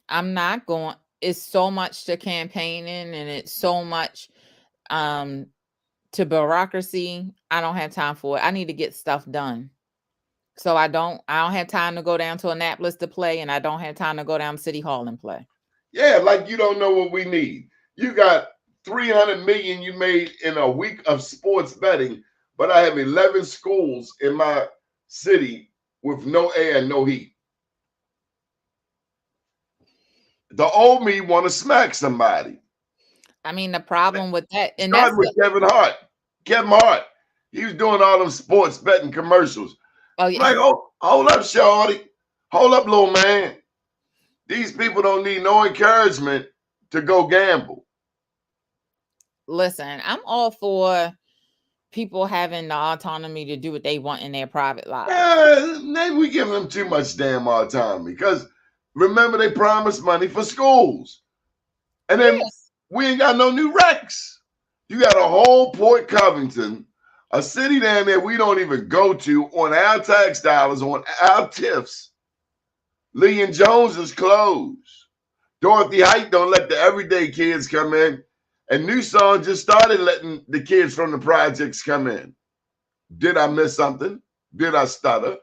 I'm not going. It's so much to campaigning, and it's so much to bureaucracy. I don't have time for it. I need to get stuff done. So I don't have time to go down to Annapolis to play, and I don't have time to go down to City Hall and play. Yeah, like you don't know what we need. You got 300 million you made in a week of sports betting, but I have 11 schools in my city with no air and no heat. The old me want to smack somebody. I mean, the problem with that, and Started with Kevin Hart. Kevin Hart. He was doing all them sports betting commercials. oh yeah, Like, oh, hold up, shorty. Hold up, little man. These people don't need no encouragement to go gamble. listen, I'm all for people having the autonomy to do what they want in their private lives. Maybe we give them too much damn autonomy because remember they promised money for schools. And then Yes. we ain't got no new recs. You got a whole Port Covington, a city down there we don't even go to on our tax dollars, on our TIFs. Lee and Jones is closed. Dorothy Height don't let the everyday kids come in. And Newsong just started letting the kids from the projects come in. Did I miss something? Did I stutter?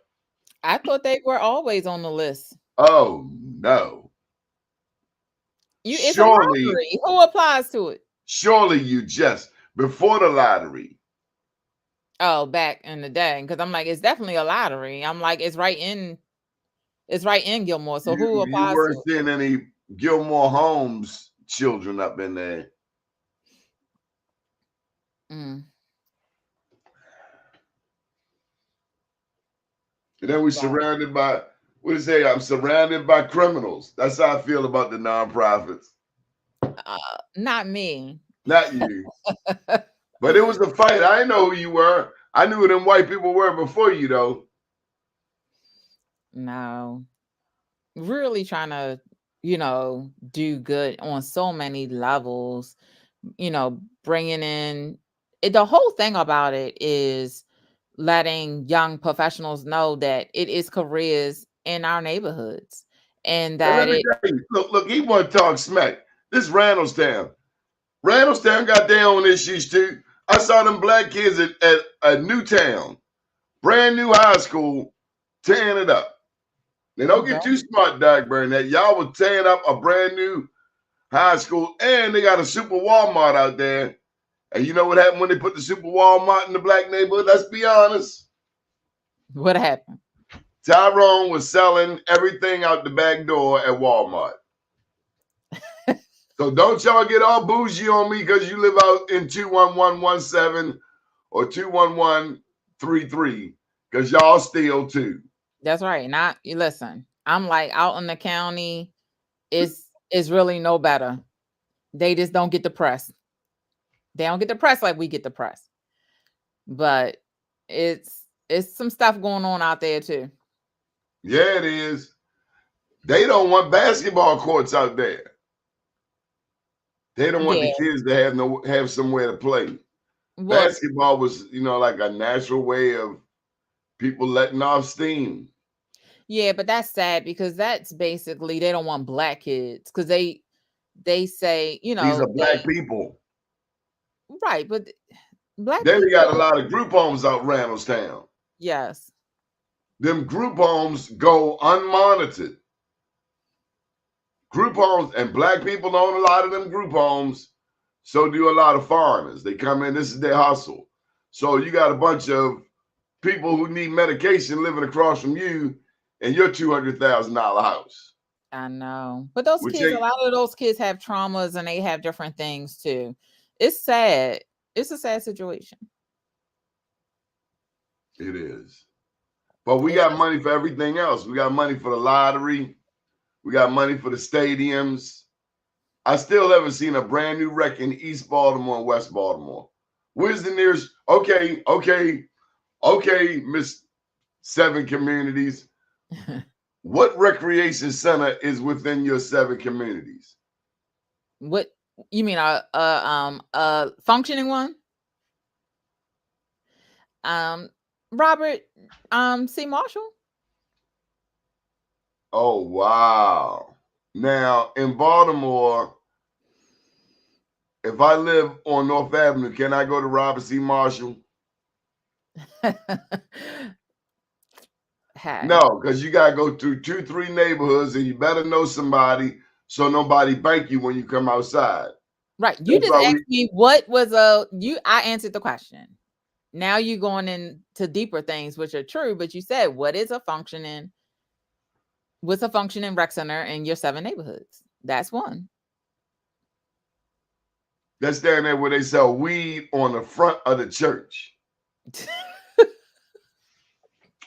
I thought they were always on the list. Oh, no. It's a lottery. Who applies to it? Surely you just, before the lottery. Oh, back in the day. Because I'm like, it's definitely a lottery. I'm like, it's right in Gilmore. So who applies You to weren't it? seeing any Gilmore Holmes children up in there. Mm. And then we're surrounded by, what do you say? I'm surrounded by criminals. That's how I feel about the nonprofits. Not me. Not you. But it was a fight. I didn't know who you were. I knew who them white people were before you, though. No. Really trying to, do good on so many levels, bringing in the whole thing about it is letting young professionals know that it is careers in our neighborhoods and that Look, he want to talk smack. This Randallstown. Randallstown got their own issues too. I saw them black kids at Newtown, brand new high school, tearing it up. They don't get too smart, Dagburn, that y'all was tearing up a brand new high school, and they got a super Walmart out there. And you know what happened when they put the super Walmart in the black neighborhood? Let's be honest. What happened? Tyrone was selling everything out the back door at Walmart. So don't y'all get all bougie on me because you live out in 21117 or 21133 because y'all steal too. That's right. Listen, I'm like out in the county, it's really no better. They just don't get the press. They don't get the press like we get the press. But it's some stuff going on out there too. Yeah, it is. They don't want basketball courts out there. They don't want the kids to have somewhere to play. Well, basketball was, like a natural way of people letting off steam. Yeah, but that's sad because that's basically they don't want black kids because they say, these are black people. Right, but black then we got a lot of group homes out Randallstown. Yes. Them group homes go unmonitored. Group homes, and black people own a lot of them group homes. So do a lot of foreigners. They come in, this is their hustle. So you got a bunch of people who need medication living across from you in your $200,000 house. I know. But those kids, a lot of those kids have traumas and they have different things too. It's sad. It's a sad situation. It is. But we got money for everything else. We got money for the lottery. We got money for the stadiums. I still haven't seen a brand new wreck in East Baltimore and West Baltimore. Where's the nearest? Okay. Okay, Miss 7 communities. What recreation center is within your 7 communities? What you mean a functioning one? Robert C. Marshall. Oh, wow. Now, in Baltimore, if I live on North Avenue, can I go to Robert C. Marshall? No, because you got to go through 2-3 neighborhoods, and you better know somebody so nobody bank you when you come outside. Right. You just asked me what was I answered the question. Now you're going into deeper things, which are true, but you said, what's a functioning rec center in your 7 neighborhoods? That's one. That's down there where they sell weed on the front of the church.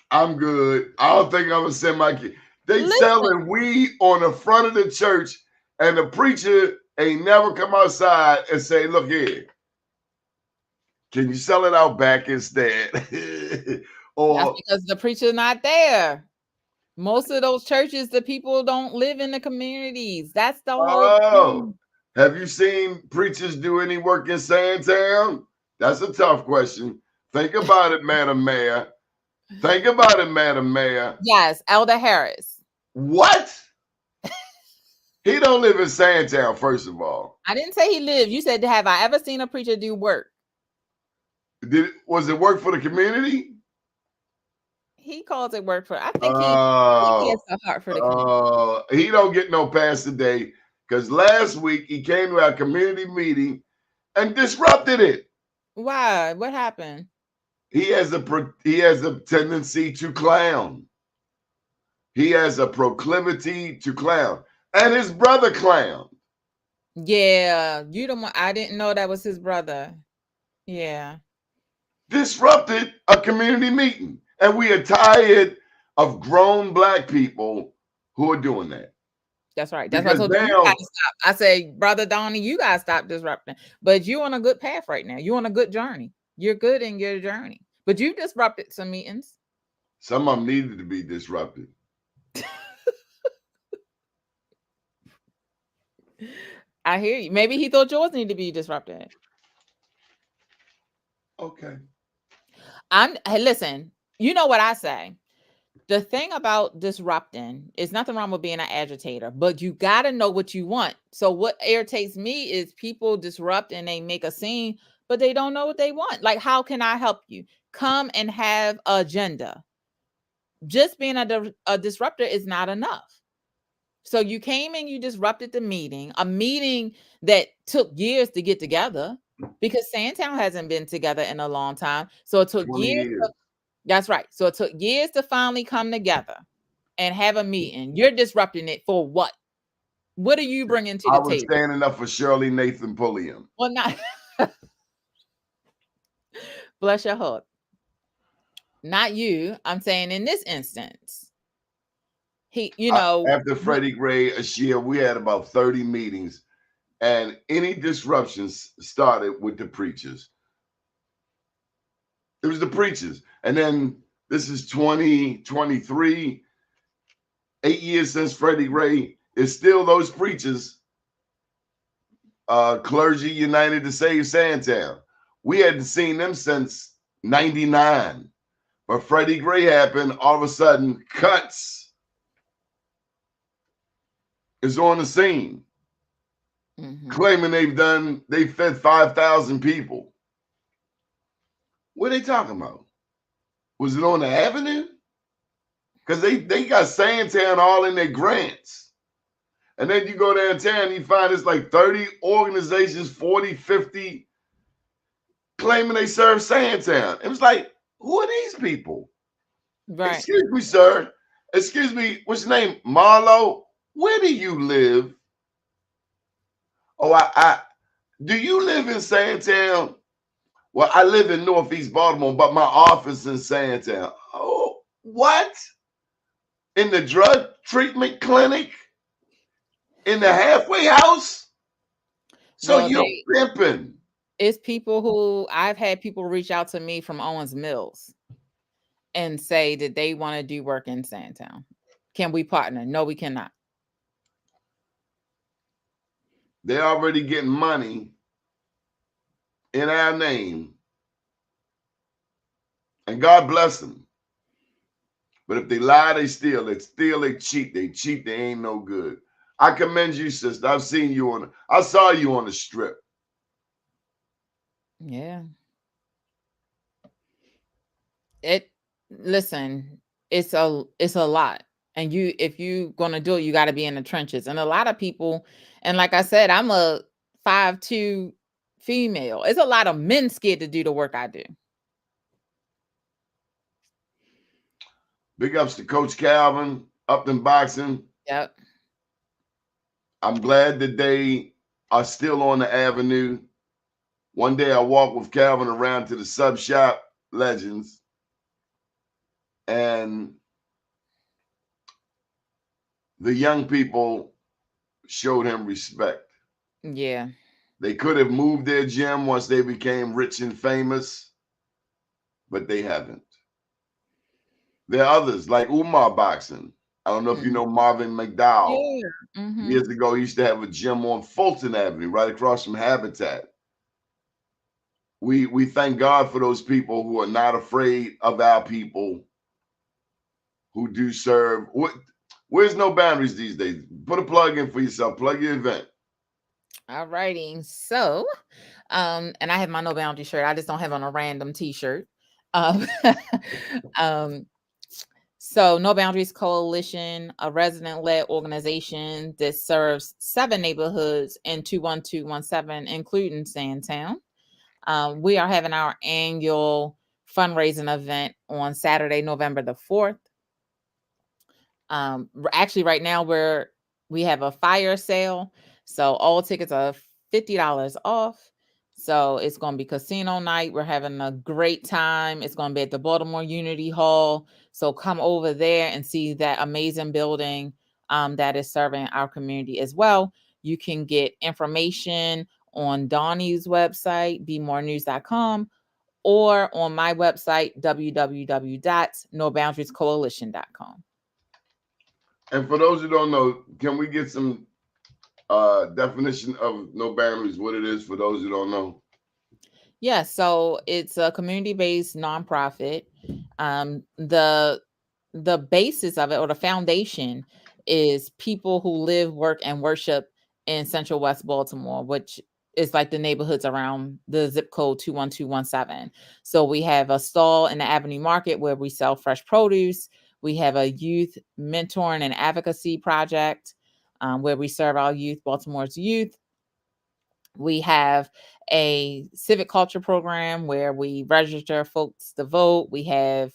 I'm good. I don't think I'm going to send my kid. They selling weed on the front of the church, and the preacher ain't never come outside and say, look here, can you sell it out back instead? Or that's because the preacher's not there. Most of those churches, the people don't live in the communities. That's the whole thing. Have you seen preachers do any work in Sandtown? That's a tough question. Think about it, Madam Mayor. Think about it, Madam Mayor. Yes, Elder Harris. What? He don't live in Sandtown, first of all. I didn't say he lived. You said, have I ever seen a preacher do work? Was it work for the community? He calls it work for. I think he has a heart for the community. He don't get no pass today because last week he came to our community meeting and disrupted it. Why? What happened? He has a tendency to clown. He has a proclivity to clown, and his brother clowned. Yeah, you don't. I didn't know that was his brother. Yeah, disrupted a community meeting, and we are tired of grown Black people who are doing that. That's right. That's what I told you. You gotta stop. I say, Brother Doni, you gotta stop disrupting. But you're on a good path right now. You're on a good journey. You're good in your journey. But you disrupted some meetings. Some of them needed to be disrupted. I hear you. Maybe he thought yours needed to be disrupted. Okay. Hey, listen, you know what I say. The thing about disrupting is nothing wrong with being an agitator, but you got to know what you want. So what irritates me is people disrupt and they make a scene, but they don't know what they want. Like, how can I help you? Come and have an agenda. Just being a disruptor is not enough. So you came and you disrupted the meeting, a meeting that took years to get together because Sandtown hasn't been together in a long time. So it took years. That's right. So it took years to finally come together and have a meeting. You're disrupting it for what? What are you bringing to the table? I was standing up for Shirley Nathan Pulliam. Well, not. Bless your heart. Not you. I'm saying in this instance, after Freddie Gray, Ashiah, we had about 30 meetings, and any disruptions started with the preachers. It was the preachers. And then this is 2023, 8 years since Freddie Gray. It's still those preachers, Clergy United to Save Sandtown. We hadn't seen them since 99. But Freddie Gray happened, all of a sudden, Cuts is on the scene, claiming they fed 5,000 people. What are they talking about? Was it on the avenue? Because they got Sandtown all in their grants. And then you go downtown, you find it's like 30 organizations, 40, 50, claiming they serve Sandtown. It was like, who are these people? Right. Excuse me, sir. Excuse me, what's your name? Marlo? Where do you live? Oh, do you live in Sandtown? Well, I live in Northeast Baltimore, but my office is in Sandtown. Oh, what? In the drug treatment clinic? In the halfway house? So well, you're pimping. It's people who I've had people reach out to me from Owens Mills. and say that they want to do work in Sandtown. Can we partner? No, we cannot. They're already getting money in our name. And God bless them. But if they lie, they steal. They steal, they cheat. They cheat, they ain't no good. I commend you, sister. I saw you on the strip. Yeah. Listen, it's a lot. And if you gonna do it, you gotta be in the trenches. And a lot of people, and like I said, I'm a 5'2" female. It's a lot of men scared to do the work I do. Big ups to Coach Calvin, Upton Boxing. Yep. I'm glad that they are still on the avenue. One day I walked with Calvin around to the sub shop Legends, and the young people showed him respect. Yeah. They could have moved their gym once they became rich and famous, but they haven't. There are others like Umar Boxing. I don't know if you know Marvin McDowell. Yeah. Mm-hmm. Years ago, he used to have a gym on Fulton Avenue, right across from Habitat. We thank God for those people who are not afraid of our people, who do serve. Where's No Boundaries these days? Put a plug in for yourself. Plug your event. All righty. So, and I have my No Boundary shirt. I just don't have on a random t-shirt. So No Boundaries Coalition, a resident-led organization that serves 7 neighborhoods in 21217, including Sandtown. We are having our annual fundraising event on Saturday, November the 4th. Actually, right now we have a fire sale, so all tickets are $50 off. So it's going to be casino night. We're having a great time. It's going to be at the Baltimore Unity Hall. So come over there and see that amazing building that is serving our community as well. You can get information on Doni's website, bemorenews.com, or on my website, www.noboundariescoalition.com. And for those who don't know, can we get some definition of No Boundaries, what it is for those who don't know? Yeah, so it's a community-based nonprofit. The basis of it, or the foundation, is people who live, work, and worship in Central West Baltimore, which is like the neighborhoods around the zip code 21217. So we have a stall in the Avenue Market where we sell fresh produce. We have a youth mentoring and advocacy project where we serve our youth, Baltimore's youth. We have a civic culture program where we register folks to vote. We have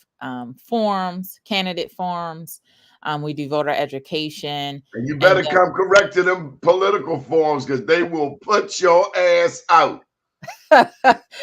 forums, candidate forums. We do voter education. And you better come correct to them political forums, because they will put your ass out.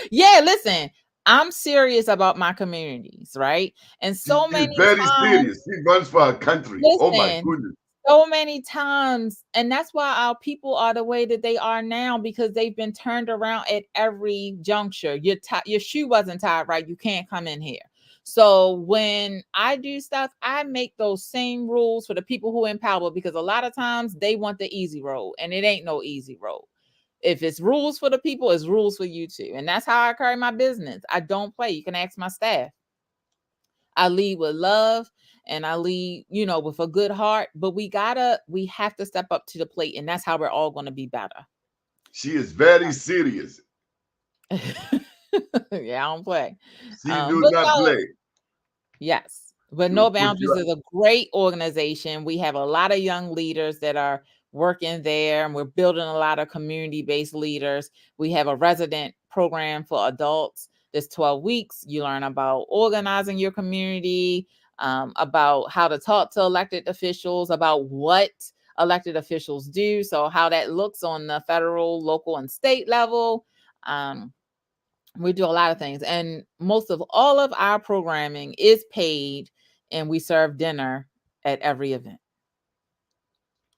Yeah, listen, I'm serious about my communities, right? And so many very times, serious. She runs for her country. listen, Oh my goodness. so many times, and that's why our people are the way that they are now, because they've been turned around at every juncture. Your shoe wasn't tied right, you can't come in here. So when I do stuff, I make those same rules for the people who in power, because a lot of times they want the easy road, and it ain't no easy road. If it's rules for the people, it's rules for you too. And that's how I carry my business. I don't play. You can ask my staff. I lead with love, and I lead, with a good heart, but we have to step up to the plate, and that's how we're all going to be better. She is very serious. Yeah, I don't play. She do not play. Yes, but No Boundaries is a great organization. We have a lot of young leaders that are working there, and we're building a lot of community-based leaders. We have a resident program for adults. There's 12 weeks. You learn about organizing your community, about how to talk to elected officials, about what elected officials do, so how that looks on the federal, local, and state level. We do a lot of things, and most of all of our programming is paid, and we serve dinner at every event.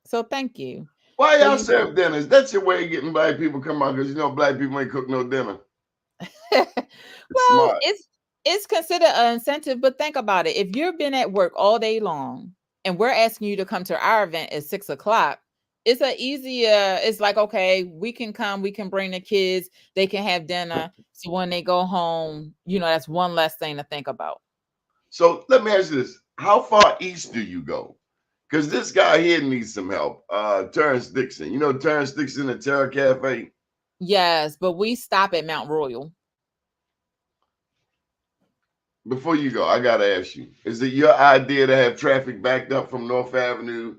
So thank you. Why y'all serve dinners? That's your way of getting black people come out, because black people ain't cook no dinner. Well, It's considered an incentive, but think about it. If you've been at work all day long and we're asking you to come to our event at 6 o'clock, it's it's like, okay, we can come, we can bring the kids, they can have dinner. So when they go home, that's one less thing to think about. So let me ask you this. How far east do you go? Because this guy here needs some help. Terrence Dixon. You know Terrence Dixon at Terra Cafe? Yes, but we stop at Mount Royal. Before you go, I gotta ask you: is it your idea to have traffic backed up from North Avenue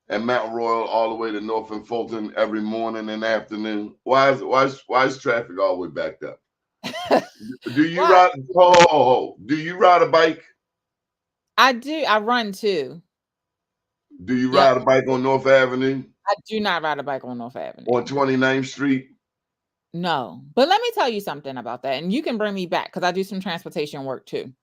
and Mount Royal all the way to North and Fulton every morning and afternoon? Why is traffic all the way backed up? Do you ride? Do you ride a bike? I do. I run too. Do you ride a bike on North Avenue? I do not ride a bike on North Avenue. On 29th Street? No, but let me tell you something about that, and you can bring me back because I do some transportation work too.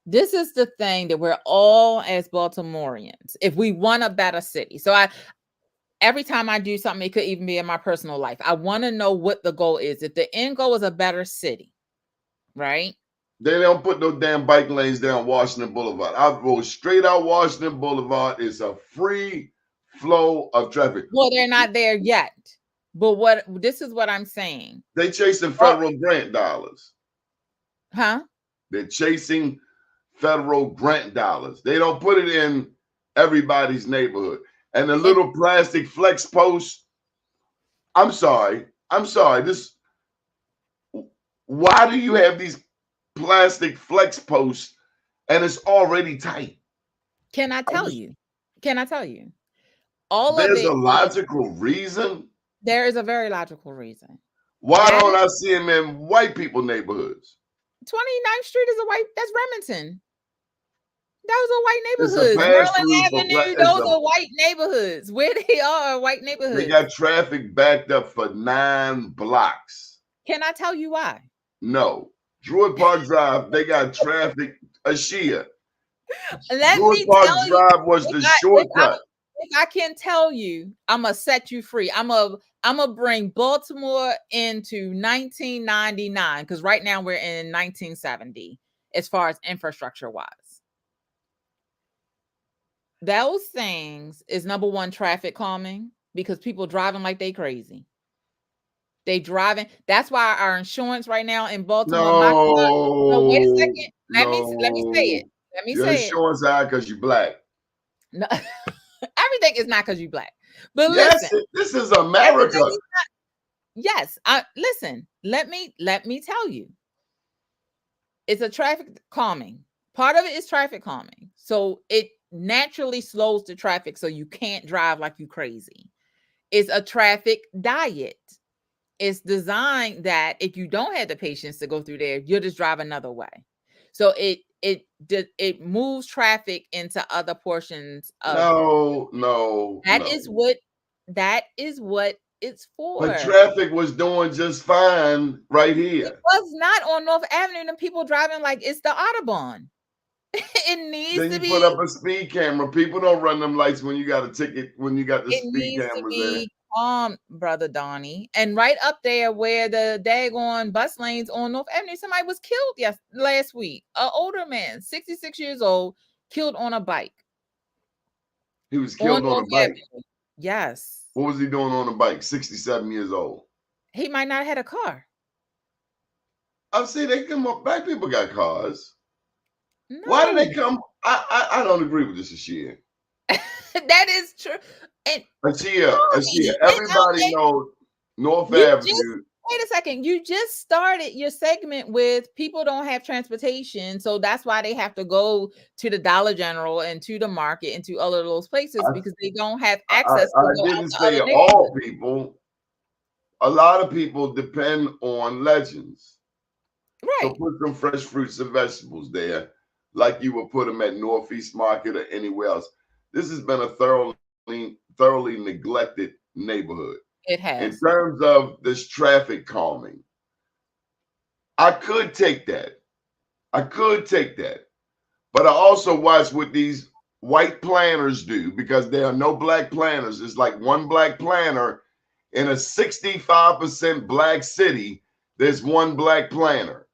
This is the thing that we're all as Baltimoreans, if we want a better city. So every time I do something, it could even be in my personal life, I want to know what the goal is. If the end goal is a better city, right? They don't put no damn bike lanes down Washington Boulevard. I go straight out Washington Boulevard. It's a free flow of traffic. Well, they're not there yet. But this is what I'm saying. They chasing federal grant dollars. Huh? They're chasing federal grant dollars. They don't put it in everybody's neighborhood. And the little plastic flex posts. I'm sorry. Why do you have these plastic flex posts and it's already tight? Can I tell you? There's a logical reason. There is a very logical reason. Why don't I see them in white people neighborhoods? 29th Street is that's Remington. Those are white neighborhoods. Maryland Avenue, those are white neighborhoods. Where they are white neighborhoods. They got traffic backed up for 9 blocks. Can I tell you why? No. Druid Park Drive, they got traffic. Ashiah. Druid Park Drive was the shortcut. If I can tell you, I'm gonna set you free. I'm gonna bring Baltimore into 1999 because right now we're in 1970 as far as infrastructure wise. Those things is number one, traffic calming, because people driving like they crazy. They driving. That's why our insurance right now in Baltimore. No, wait a second. Let me say it. Your insurance high because you're black. No, everything is not because you're black. But yes, listen, this is America. Yes, listen. Let me tell you. It's a traffic calming. Part of it is traffic calming. So it naturally slows the traffic so you can't drive like you crazy. It's a traffic diet. It's designed that if you don't have the patience to go through there, you'll just drive another way. So it moves traffic into other portions of That is what it's for. But traffic was doing just fine right here. It was not on North Avenue and people driving like it's the Audubon. It needs to be. Put up a speed camera. People don't run them lights when you got a ticket, when you got the speed cameras there. Brother Doni, and right up there where the daggone bus lanes on North Avenue, somebody was killed last week. An older man, 66 years old, killed on a bike. He was killed on a bike. Avenue. Yes. What was he doing on a bike? 67 years old. He might not have had a car. I see they come up. Black people got cars. No. Why do they come? I don't agree with this Ashiah. That is true. And Ashiah. Everybody knows North Avenue. Wait a second. You just started your segment with people don't have transportation, so that's why they have to go to the Dollar General and to the market and to all of those places because they don't have access. I didn't say all people. A lot of people depend on legends. Right. So put some fresh fruits and vegetables there, like you would put them at Northeast Market or anywhere else. This has been a thoroughly neglected neighborhood. It has. In terms of this traffic calming, I could take that. But I also watch what these white planners do because there are no black planners. It's like one black planner in a 65% black city. There's one black planner.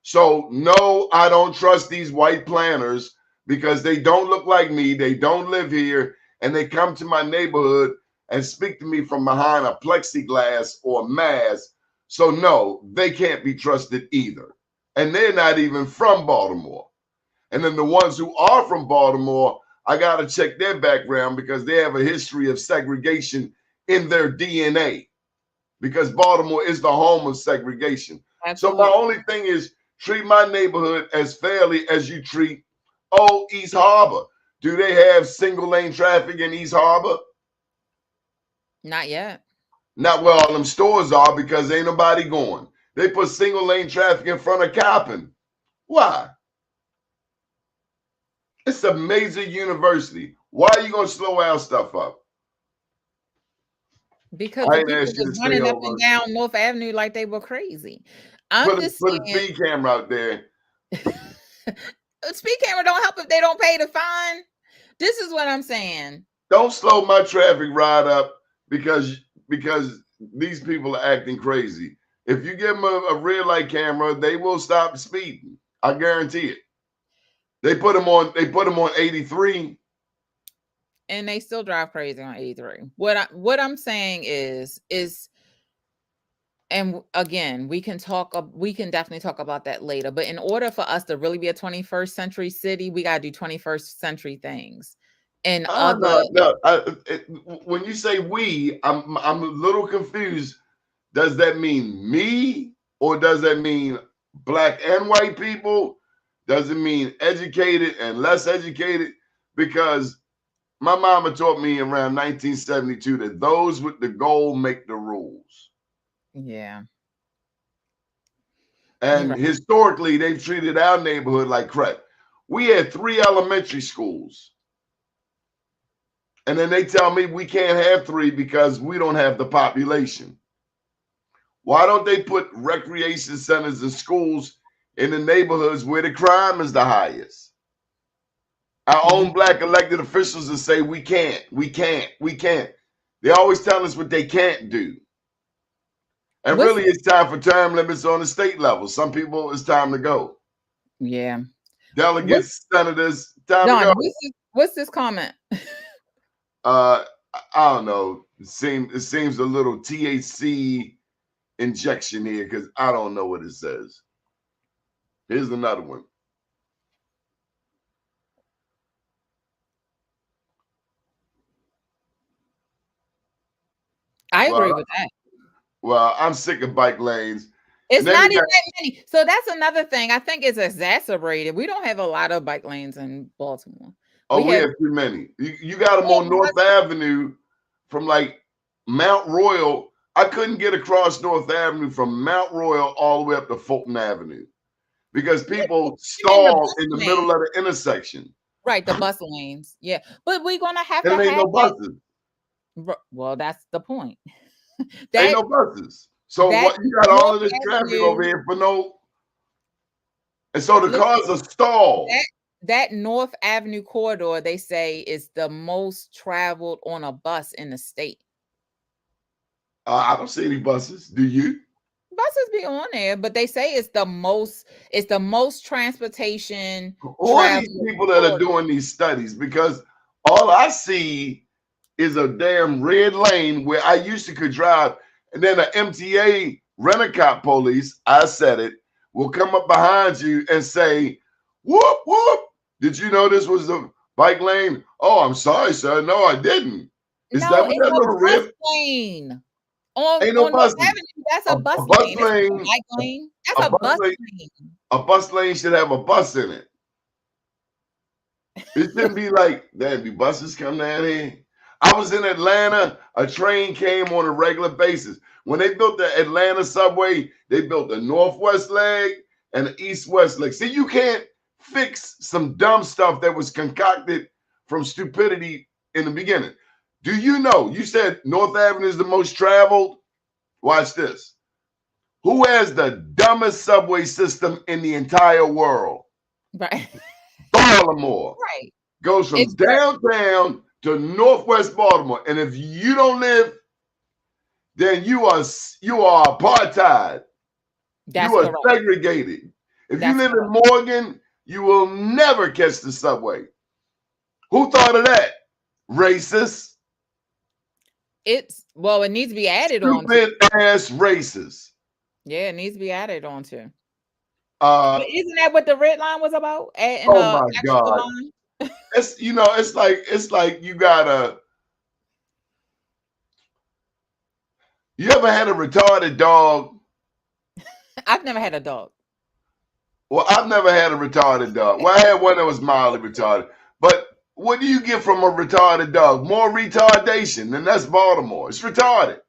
So no, I don't trust these white planners because they don't look like me. They don't live here, and they come to my neighborhood and speak to me from behind a plexiglass or a mask. So no, they can't be trusted either. And they're not even from Baltimore. And then the ones who are from Baltimore, I got to check their background because they have a history of segregation in their DNA, because Baltimore is the home of segregation. Absolutely. So my only thing is treat my neighborhood as fairly as you treat, East Harbor. Do they have single lane traffic in East Harbor? Not yet. Not where all them stores are, because ain't nobody going. They put single lane traffic in front of Coppin. Why? It's a major university. Why are you going to slow our stuff up? Because I the ain't people asked you to was stay running up over. and down North Avenue like they were crazy. I'm Put a just saying, speed camera out there. a speed camera don't help if they don't pay the fine. This is what I'm saying. Don't slow my traffic ride up because these people are acting crazy. If you give them a red light camera, they will stop speeding. I guarantee it. They put them on 83. And they still drive crazy on 83. What I'm saying is, and again, we can definitely talk about that later. But in order for us to really be a 21st century city, we got to do 21st century things. And When you say we, I'm a little confused. Does that mean me, or does that mean black and white people? Does it mean educated and less educated? Because my mama taught me around 1972 that those with the gold make the rules. Yeah. And right. Historically, they've treated our neighborhood like crap. We had 3 elementary schools. And then they tell me we can't have 3 because we don't have the population. Why don't they put recreation centers and schools in the neighborhoods where the crime is the highest? Our own black elected officials will say we can't. They always tell us what they can't do. And really, it's time for term limits on the state level. Some people, it's time to go. Yeah. Delegates, senators, time to go. What's this comment? I don't know. It seems a little THC injection here, because I don't know what it says. Here's another one. I agree with that. Well, I'm sick of bike lanes. It's not even that many. So that's another thing. I think it's exacerbated. We don't have a lot of bike lanes in Baltimore. We have too many. You got them on North Avenue from like Mount Royal. I couldn't get across North Avenue from Mount Royal all the way up to Fulton Avenue because people stall in the middle of the intersection. Right, the bus lanes. Yeah, but we're gonna have to have no buses. Well, that's the point. Ain't no buses. So what? You got all of this traffic over here for no. And so the cars are stalled. That North Avenue corridor, they say, is the most traveled on a bus in the state. I don't see any buses. Do you? Buses be on there, but they say it's the most transportation. Who are these people that are doing these studies? Because all I see is a damn red lane where I used to could drive, and then an MTA rent-a-cop police, I said it, will come up behind you and say, whoop, whoop. Did you know this was the bike lane? Oh, I'm sorry, sir. No, I didn't. Is that what that little red lane? Ain't no bus. That's a bus lane. That's a bike lane. That's a bus lane. A bus lane should have a bus in it. It shouldn't be like, there'd be buses come down here. I was in Atlanta. A train came on a regular basis. When they built the Atlanta subway, they built the northwest leg and the east-west leg. See, you can't fix some dumb stuff that was concocted from stupidity in the beginning. Do you know? You said North Avenue is the most traveled. Watch this. Who has the dumbest subway system in the entire world? Right. Baltimore. Right. Goes from downtown to Northwest Baltimore. And if you don't live, then you are apartheid. That's you are correct. segregated. If That's you live in correct. Morgan, you will never catch the subway. Who thought of that? Racist. It needs to be added on to. Stupid ass racist. Yeah, it needs to be added on to. Uh, But isn't that what the red line was about? Adding oh a my extra God. line? It's like you gotta. You ever had a retarded dog? I've never had a dog. Well, I've never had a retarded dog. Well, I had one that was mildly retarded. But what do you get from a retarded dog? More retardation. Then that's Baltimore. It's retarded.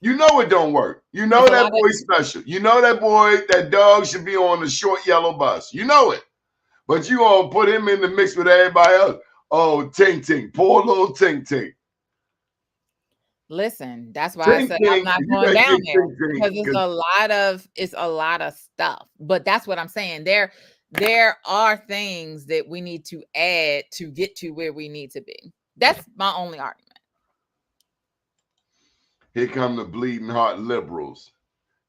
You know it don't work. You know It's a that lot of boy's special. You know that dog should be on the short yellow bus. You know it. But you gonna put him in the mix with everybody else. Oh, Tink Tink. Poor little Tink Tink. Listen, that's why I said I'm not You going better down get there Tink Tink, because it's a lot of stuff. But that's what I'm saying. There are things that we need to add to get to where we need to be. That's my only argument. Here come the bleeding heart liberals.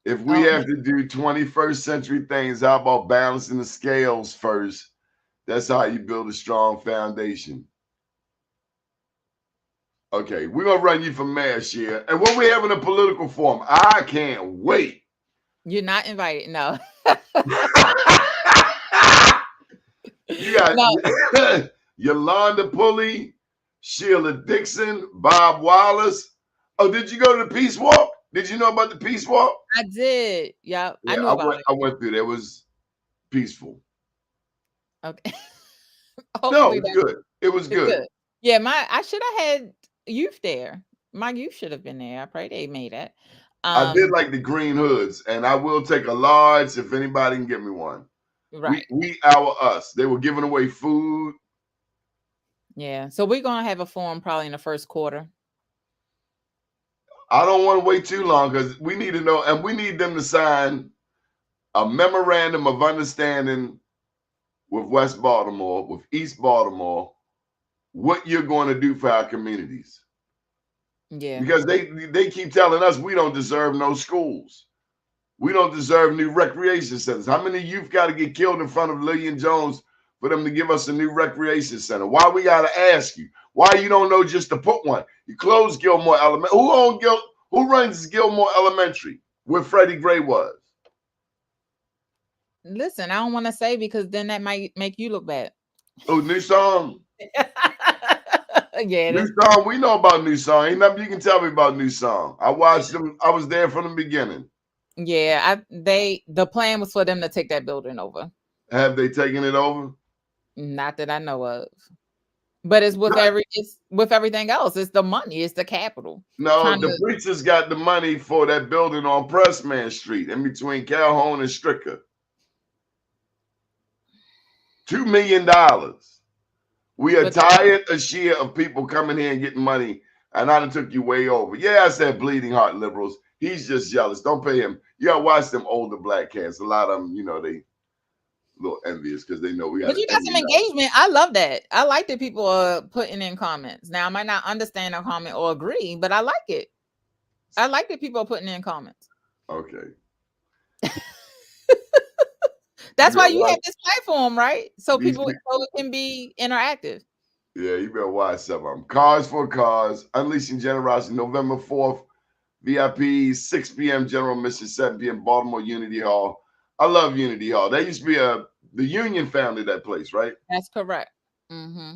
If we Oh, have to do 21st century things, how about balancing the scales first? That's how you build a strong foundation. Okay, we're gonna run you for mayor, Shia. And when we having a political forum, I can't wait. you're not invited. No. You got No. Yolanda Pulley, Sheila Dixon, Bob Wallace. Oh, did you go to the Peace Walk? Did you know about the Peace Walk? I did. Yeah, I Yeah, knew about it. I went through there. It was peaceful. Okay. No, Hopefully it's good. It was it's good. good. Yeah, I should have had youth there. My youth should have been there. I pray they made it. I did like the green hoods, and I will take a large if anybody can give me one. Right. We our us. They were giving away food. Yeah. So we're gonna have a forum probably in the first quarter. I don't want to wait too long because we need to know, and we need them to sign a memorandum of understanding with West Baltimore, with East Baltimore, what you're going to do for our communities. Yeah. Because they keep telling us we don't deserve no schools. We don't deserve new recreation centers. How many youth got to get killed in front of Lillian Jones for them to give us a new recreation center? Why we got to ask you? Why you don't know just to put one? You closed Gilmore Elementary. Who runs Gilmore Elementary where Freddie Gray was? Listen, I don't want to say because then that might make you look bad. Oh, New Song. Yeah. New Song. We know about New Song. Ain't nothing you can tell me about New Song. I watched them. I was there from the beginning. Yeah, the plan was for them to take that building over. Have they taken it over? Not that I know of. But it's with it's with everything else. It's the money, it's the capital. No, the preachers got the money for that building on Pressman Street in between Calhoun and Stricker. $2 million. We are tired of people coming here and getting money. And I done took you way over. Yeah, I said bleeding heart liberals. He's just jealous. Don't pay him. You gotta watch them older black cats. A lot of them, they a little envious because they know we got. But you got some engagement. I love that. I like that people are putting in comments. Now I might not understand a comment or agree, but I like it. I like that people are putting in comments. Okay. That's why you have this platform, right? So so it can be interactive. Yeah, you better watch some of them. Cars for Cars, Unleashing Generosity, November 4th, VIP, 6 p.m. General Mission, 7 p.m. Baltimore Unity Hall. I love Unity Hall. That used to be the Union founded that place, right? That's correct. Mm-hmm.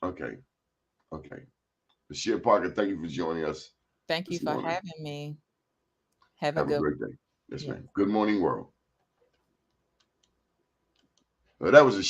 Okay. Bashir Parker, thank you for joining us. Thank you for having me. Have a great day. Yes, ma'am. Good morning, world. Well, that was a